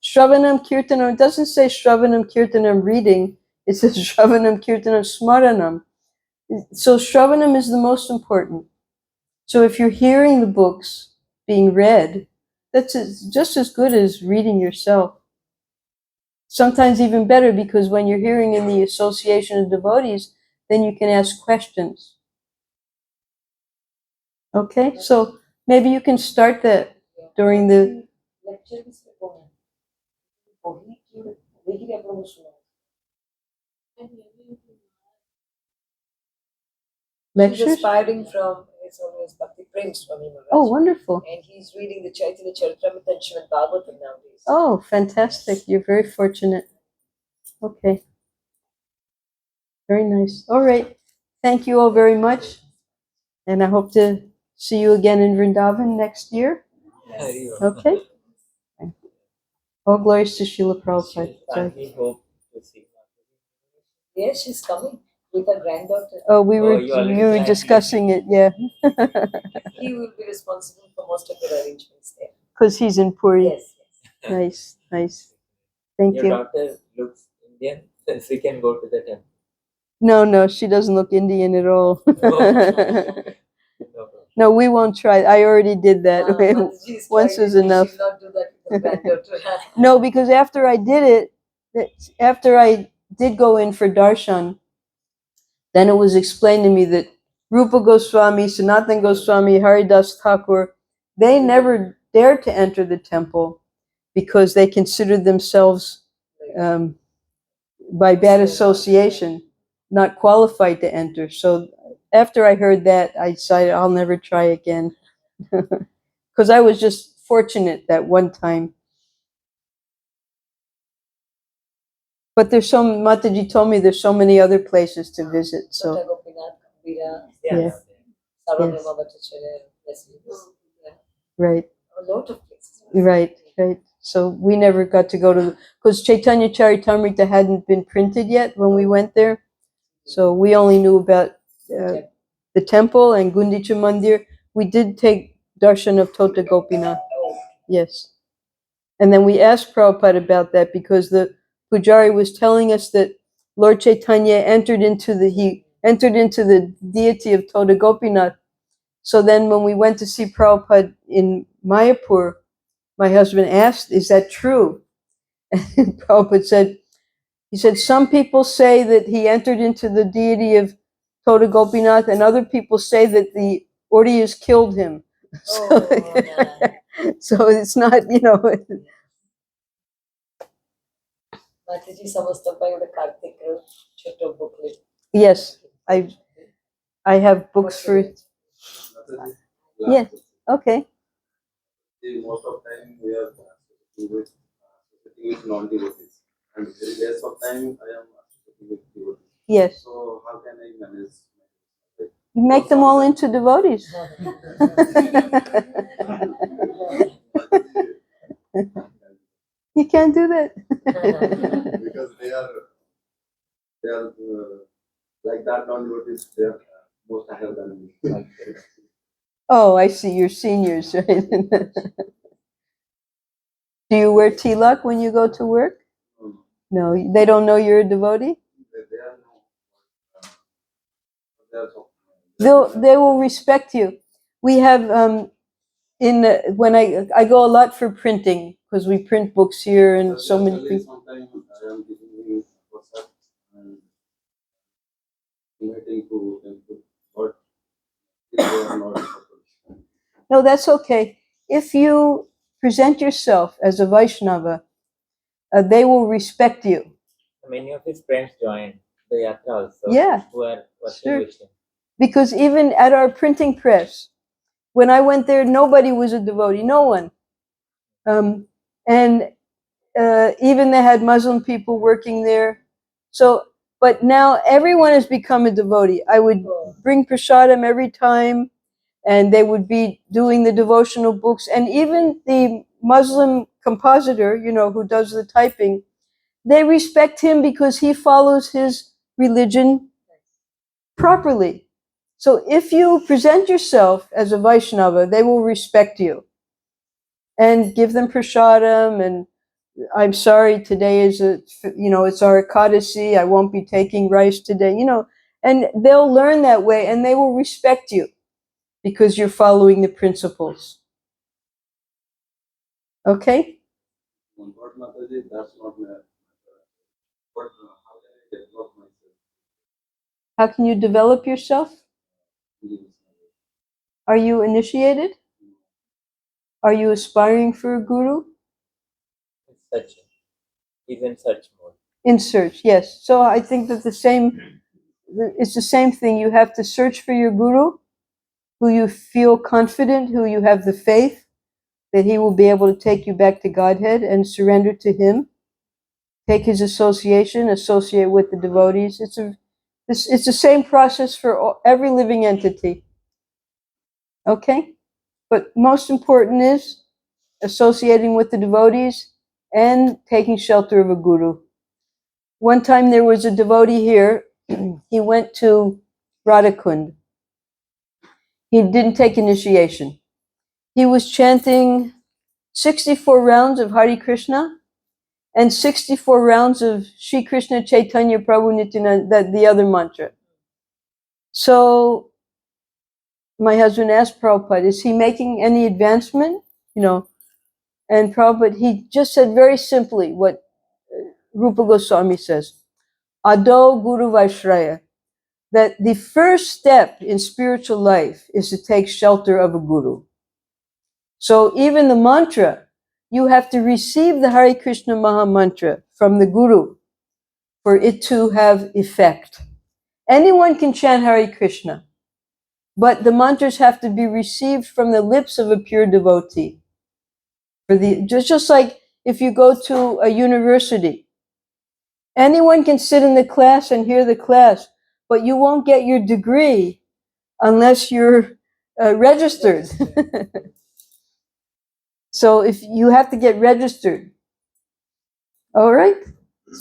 Shravanam Kirtanam, it doesn't say Shravanam Kirtanam reading, it says Shravanam Kirtanam Smaranam. So Shravanam is the most important. So if you're hearing the books being read, that's just as good as reading yourself. sometimes even better, because when you're hearing in the association of devotees, then you can ask questions. Okay, so maybe you can start that during the lecture is recorded. देखिए आप लोगों को सुना And maybe He's lectures. aspiring from his always Bhakti Prem Swami Maharaj. Oh, wonderful. And he's reading the Chaitanya Charitamrita and Srimad Bhagavatam nowadays. Oh, fantastic. You're very fortunate. Okay. Very nice. All right. Thank you all very much. And I hope to see you again in Vrindavan next year. Okay. All glories to Srila Prabhupada. I hope to see. Yes, she's coming with her granddaughter. Oh, we were you already you were planned. discussing it, yeah. He will be responsible for most of the arrangements there. Because he's in Puri. Yes, yes. Nice, nice. Thank Your you. daughter looks Indian, since we can go to the temple. No, she doesn't look Indian at all. No problem. No, we won't try. I already did that. Mataji is Once trying is it, enough. She'll not do that with her granddaughter. No, because after I did it, after I did go in for darshan, then it was explained to me that Rupa Goswami, Sanatana Goswami, Haridas Thakur, they never dared to enter the temple because they considered themselves, by bad association, not qualified to enter. So after I heard that, I decided I'll never try again. Because I was just fortunate that one time. But there's Mataji told me there's so many other places to visit. So Sota Gopinath, Kabira, yeah, Sarvabhauma Bhattacharya, yeah. right, A lot of places. right. So we never got to go to, because Chaitanya Charitamrita hadn't been printed yet when we went there. So we only knew about the temple and Gundicha Mandir. We did take darshan of Tota Gopinath. Yes. And then we asked Prabhupada about that because the Pujari was telling us that Lord Chaitanya entered into the deity of Tota Gopinath. So then when we went to see Prabhupada in Mayapur, my husband asked, is that true? And Prabhupada said, some people say that he entered into the deity of Tota Gopinath, and other people say that the Audiyas killed him. So, so it's not, Mataji Samastapa with a Kartik Choto booklet. Yes, I have books for it. Yeah, okay. Most of time we are associating with non-devotees, and very less of time I am associating with devotees. Yes. So how can I manage? You make them all into devotees. You can't do that. Because they are like that non-devotees. They are most higher than me. Oh, I see. You're seniors, right? Do you wear tilak when you go to work? No, they don't know you're a devotee? They will respect you. We have when I go a lot for printing, because we print books here and so many people. Sometimes I am giving WhatsApp and inviting to them, but they are not. No, that's okay. If you present yourself as a Vaishnava, they will respect you. Many of his friends joined the Yatra also. Yeah, Who are working sure. with him. Because even at our printing press, when I went there, nobody was a devotee, no one. And even they had Muslim people working there. So, but now everyone has become a devotee. I would bring prasadam every time, and they would be doing the devotional books. And even the Muslim compositor, who does the typing, they respect him because he follows his religion properly. So if you present yourself as a Vaishnava, they will respect you and give them prasadam. And I'm sorry, today is it's our Ekadasi. I won't be taking rice today, and they'll learn that way and they will respect you because you're following the principles. Okay? But Mataji, that's not my But how can I develop myself How can you develop yourself? in this knowledge? Are you initiated? Are you aspiring for a guru? It's searching. He's in search mode. In search, yes. So I think that it's the same thing. You have to search for your guru, who you feel confident, who you have the faith that he will be able to take you back to Godhead and surrender to him. Take his association, associate with the devotees. It's the same process for every living entity. Okay? But most important is associating with the devotees and taking shelter of a guru. One time there was a devotee here. He went to Radhakund. He didn't take initiation. He was chanting 64 rounds of Hare Krishna and 64 rounds of Shri Krishna Chaitanya Prabhu Nityananda, the other mantra. So my husband asked Prabhupada, is he making any advancement? And Prabhupada, he just said very simply what Rupa Goswami says, Ado Guru Vaishraya, that the first step in spiritual life is to take shelter of a guru. So even the mantra, you have to receive the Hare Krishna Maha Mantra from the guru for it to have effect. Anyone can chant Hare Krishna, but the mantras have to be received from the lips of a pure devotee. Just like if you go to a university, anyone can sit in the class and hear the class, but you won't get your degree unless you're registered. So if you have to get registered, all right?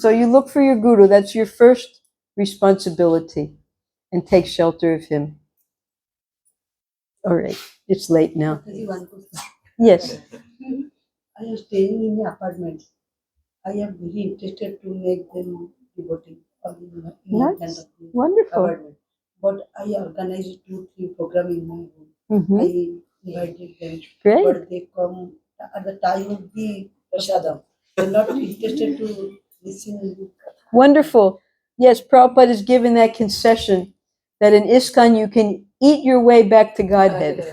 So you look for your guru. That's your first responsibility, and take shelter of him. All right, it's late now. Mataji, one question. Yes. I am staying in the apartment. I am very interested to make them devotee of the Nice. Wonderful. apartment. But I organized 2-3 programs in my home. Mhm. I invited them, Great. but they come at the time of the prasadam. They're not interested to listen. Wonderful. Yes, Prabhupada has given that concession that in ISKCON you can eat your way back to Godhead.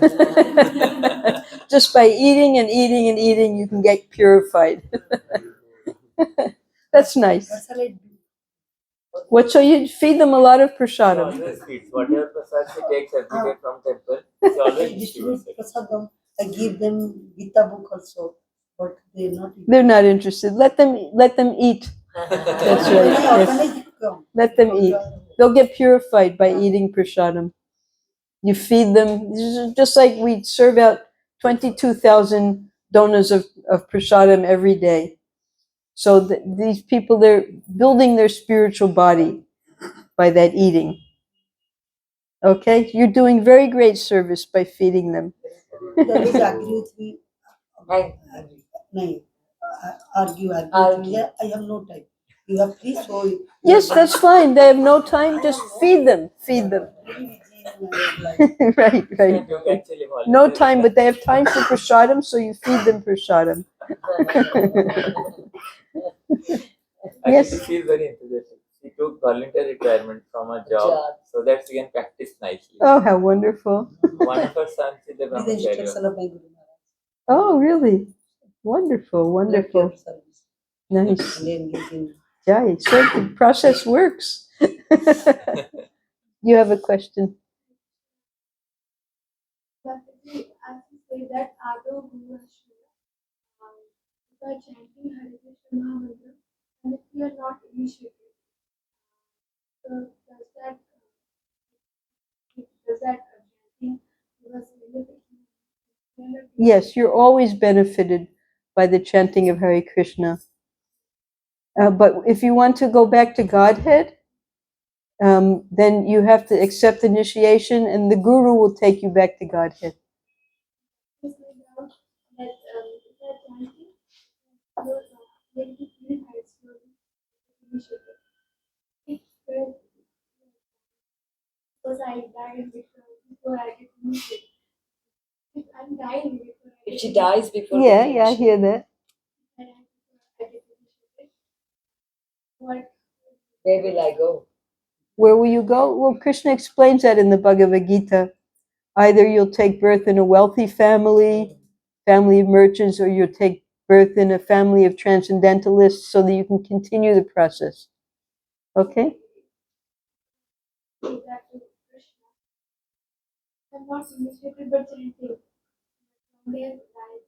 Just by eating and eating and eating, you can get purified. That's nice. What shall I do? What, so you feed them a lot of He prasadam? always feeds. Whatever prasad he takes every day from temple, he I always distribute distributes it. prasadam. I give them Gita book also, but they're not. They're not interested. Let them eat. That's right. Yes. Let them eat. They'll get purified by eating prasadam. You feed them, just like we serve out 22,000 donas of prasadam every day. So these people, they're building their spiritual body by that eating. Okay? You're doing very great service by feeding them. That is agree with me. Argue with me. I have no time. You have free, so Yes, that's fine. They have no time. Just feed them. Feed them. Right. You actually No volunteer. time, but they have time for prasadam, so you feed them prasadam. Actually, Yes. she is very enthusiastic. She took volunteer retirement from a job so that she can practice nicely. Oh, how wonderful. One of her sons is a with the brahmachari. instruction of my Guru Maharaj. Oh, really? Wonderful, wonderful. Pure service. Nice. And then giving. Yeah, so the process works. You have a question? Mataji, as you say that Ado Guru Vaishraya, we are chanting Hare Krishna Mahamantra, and if we are not initiated, so does that chanting give us benefit? Yes, you're always benefited by the chanting of Hare Krishna. But if you want to go back to Godhead, then you have to accept initiation, and the Guru will take you back to Godhead. Just like that, if we are chanting, then we purify slowly, initiated. If because I died before I get initiated. If I'm dying before I If get she dies before Yeah, getting I hear that. and I get initiated, what Where will I go? Where will you go? Well, Krishna explains that in the Bhagavad Gita. Either you'll take birth in a wealthy family of merchants, or you'll take birth in a family of transcendentalists so that you can continue the process. Okay? Say that to Krishna. I'm not initiated but chanting. From there, like,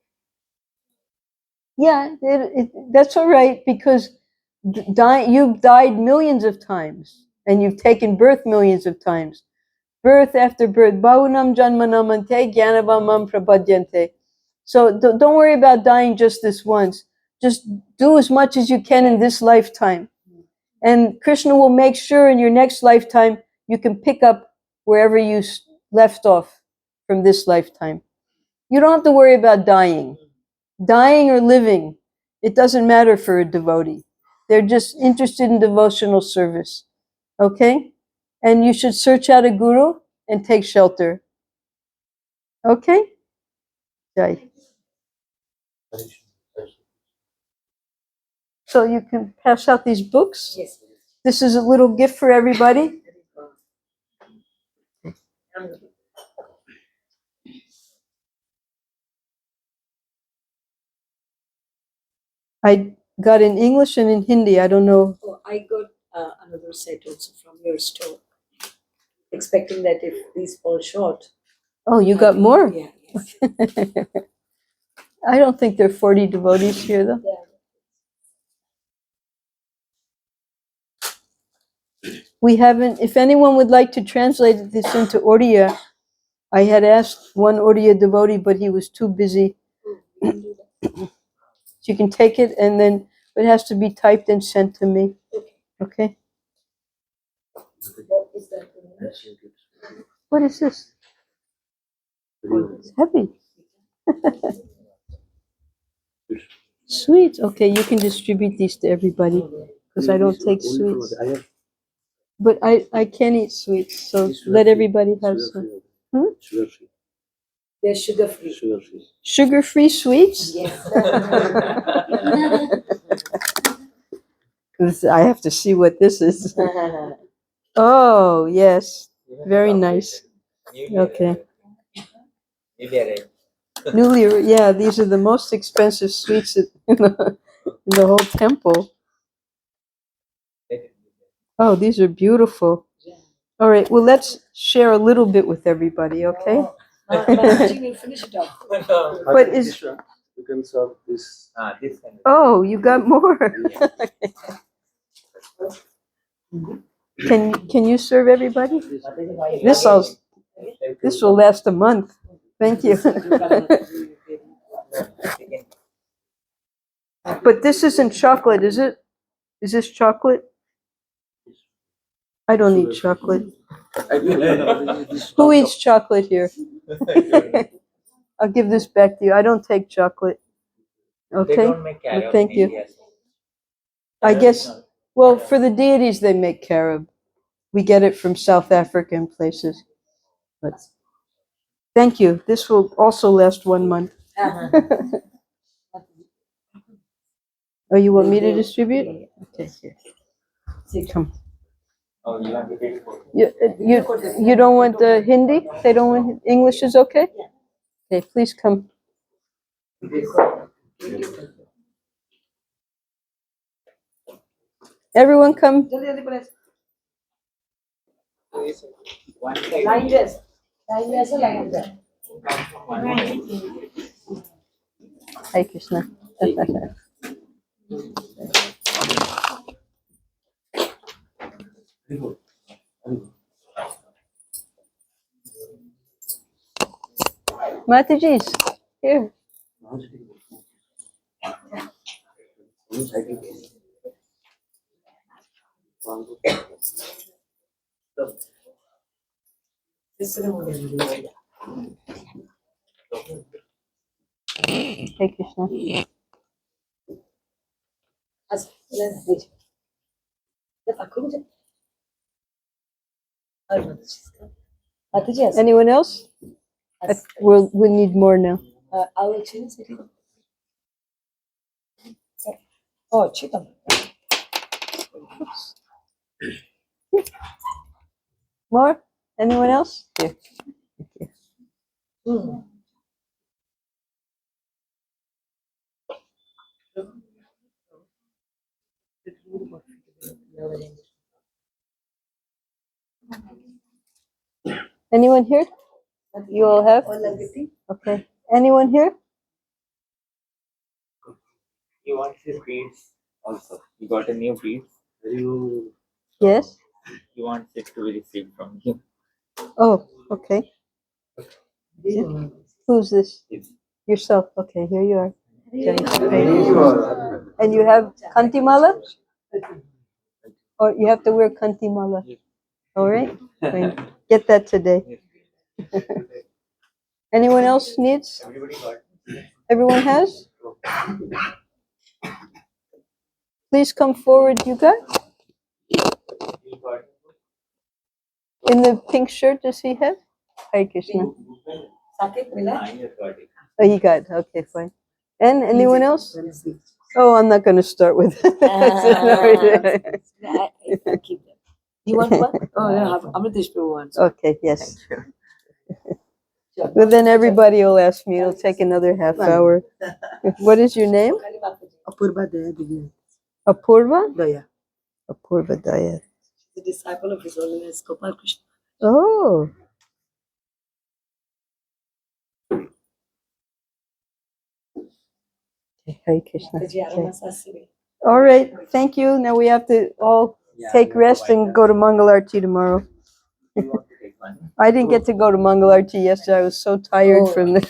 Yeah, that's all right, because you've died millions of times and you've taken birth millions of times. Birth after birth. Bahunam janmanam ante jnanavamam prapadyante. So don't worry about dying just this once. Just do as much as you can in this lifetime. And Krishna will make sure in your next lifetime you can pick up wherever you left off from this lifetime. You don't have to worry about dying. Dying or living, it doesn't matter for a devotee. They're just interested in devotional service. Okay? And you should search out a guru and take shelter. Okay? Jai. So you can pass out these books. Yes. This is a little gift for everybody. I got in English and in Hindi. I don't know. Oh, I got another set also from your store. Expecting that if these fall short. Oh, you got more? Yeah. Yes. I don't think there are 40 devotees here, though. Yeah. We haven't, if anyone would like to translate this into Odia, I had asked one Odia devotee, but he was too busy. So you can take it, and then it has to be typed and sent to me. Okay? What is that in English? What is this? It's heavy. Sweets. Okay, you can distribute these to everybody, because I don't take sweets. But I can't eat sweets, so let everybody have some. Sugar free. They're sugar free. Sugar free. Sugar-free sweets? Yes. 'Cause I have to see what this is. Oh, yes. Very nice. Okay. Newly, yeah, these are the most expensive sweets in the whole temple. Oh, these are beautiful. All right, well, let's share a little bit with everybody, okay? Mataji will finish it off. But is, You can serve this. This kind of oh, you got more. Can you serve everybody? This will last a month. Thank you. But this isn't chocolate, is it? Is this chocolate? I don't eat chocolate. Who eats chocolate here? I'll give this back to you. I don't take chocolate. They Okay? don't make Well, carom thank in you. India, so. I guess, well, for the deities, they make carob. We get it from South African places. But thank you. This will also last 1 month. Oh, you want me to distribute? Okay, here. Come. Oh, you want to take it? You don't want the Hindi? They don't want English is okay? Okay, please come. Everyone come. One side. Line dress. Line dress or line dress? Hi, Krishna. Mataji's here. Hey, Krishna. Anyone else? We need more now. Oh, chicken. More? Anyone else? Here. Anyone here? You all have? Okay. Anyone here? You want the beads also? You got a new beads? You Yes. You want it to be received from you? Oh, okay. Who's this? Yourself. Okay, here you are. And you have kantimala? Or you have to wear kantimala? All right. Fine. Get that today. Anyone else needs? Everybody got. Everyone has? Please come forward, you guys. You got. In the pink shirt, does he have? Hare Krishna. Saket mila? I just got it. Oh, he got it. Okay, fine. And anyone else? Oh, I'm not going to start with I keep them. You want one? Oh, no, Amritish Prabhu wants one. Okay, yes. But then everybody will ask me. It'll take another half hour. What is your name? Apurva Daya Divya. Apurva? Daya. Apurva Daya. The disciple of His Holiness Gopal Krishna. Oh. Okay, Hare Krishna. Mataji Okay. Aramasasiri. All right, thank you. Now we have to all take rest and go to Mangalarti tomorrow. You want to take one? I didn't get to go to Mangalarti yesterday. I was so tired from the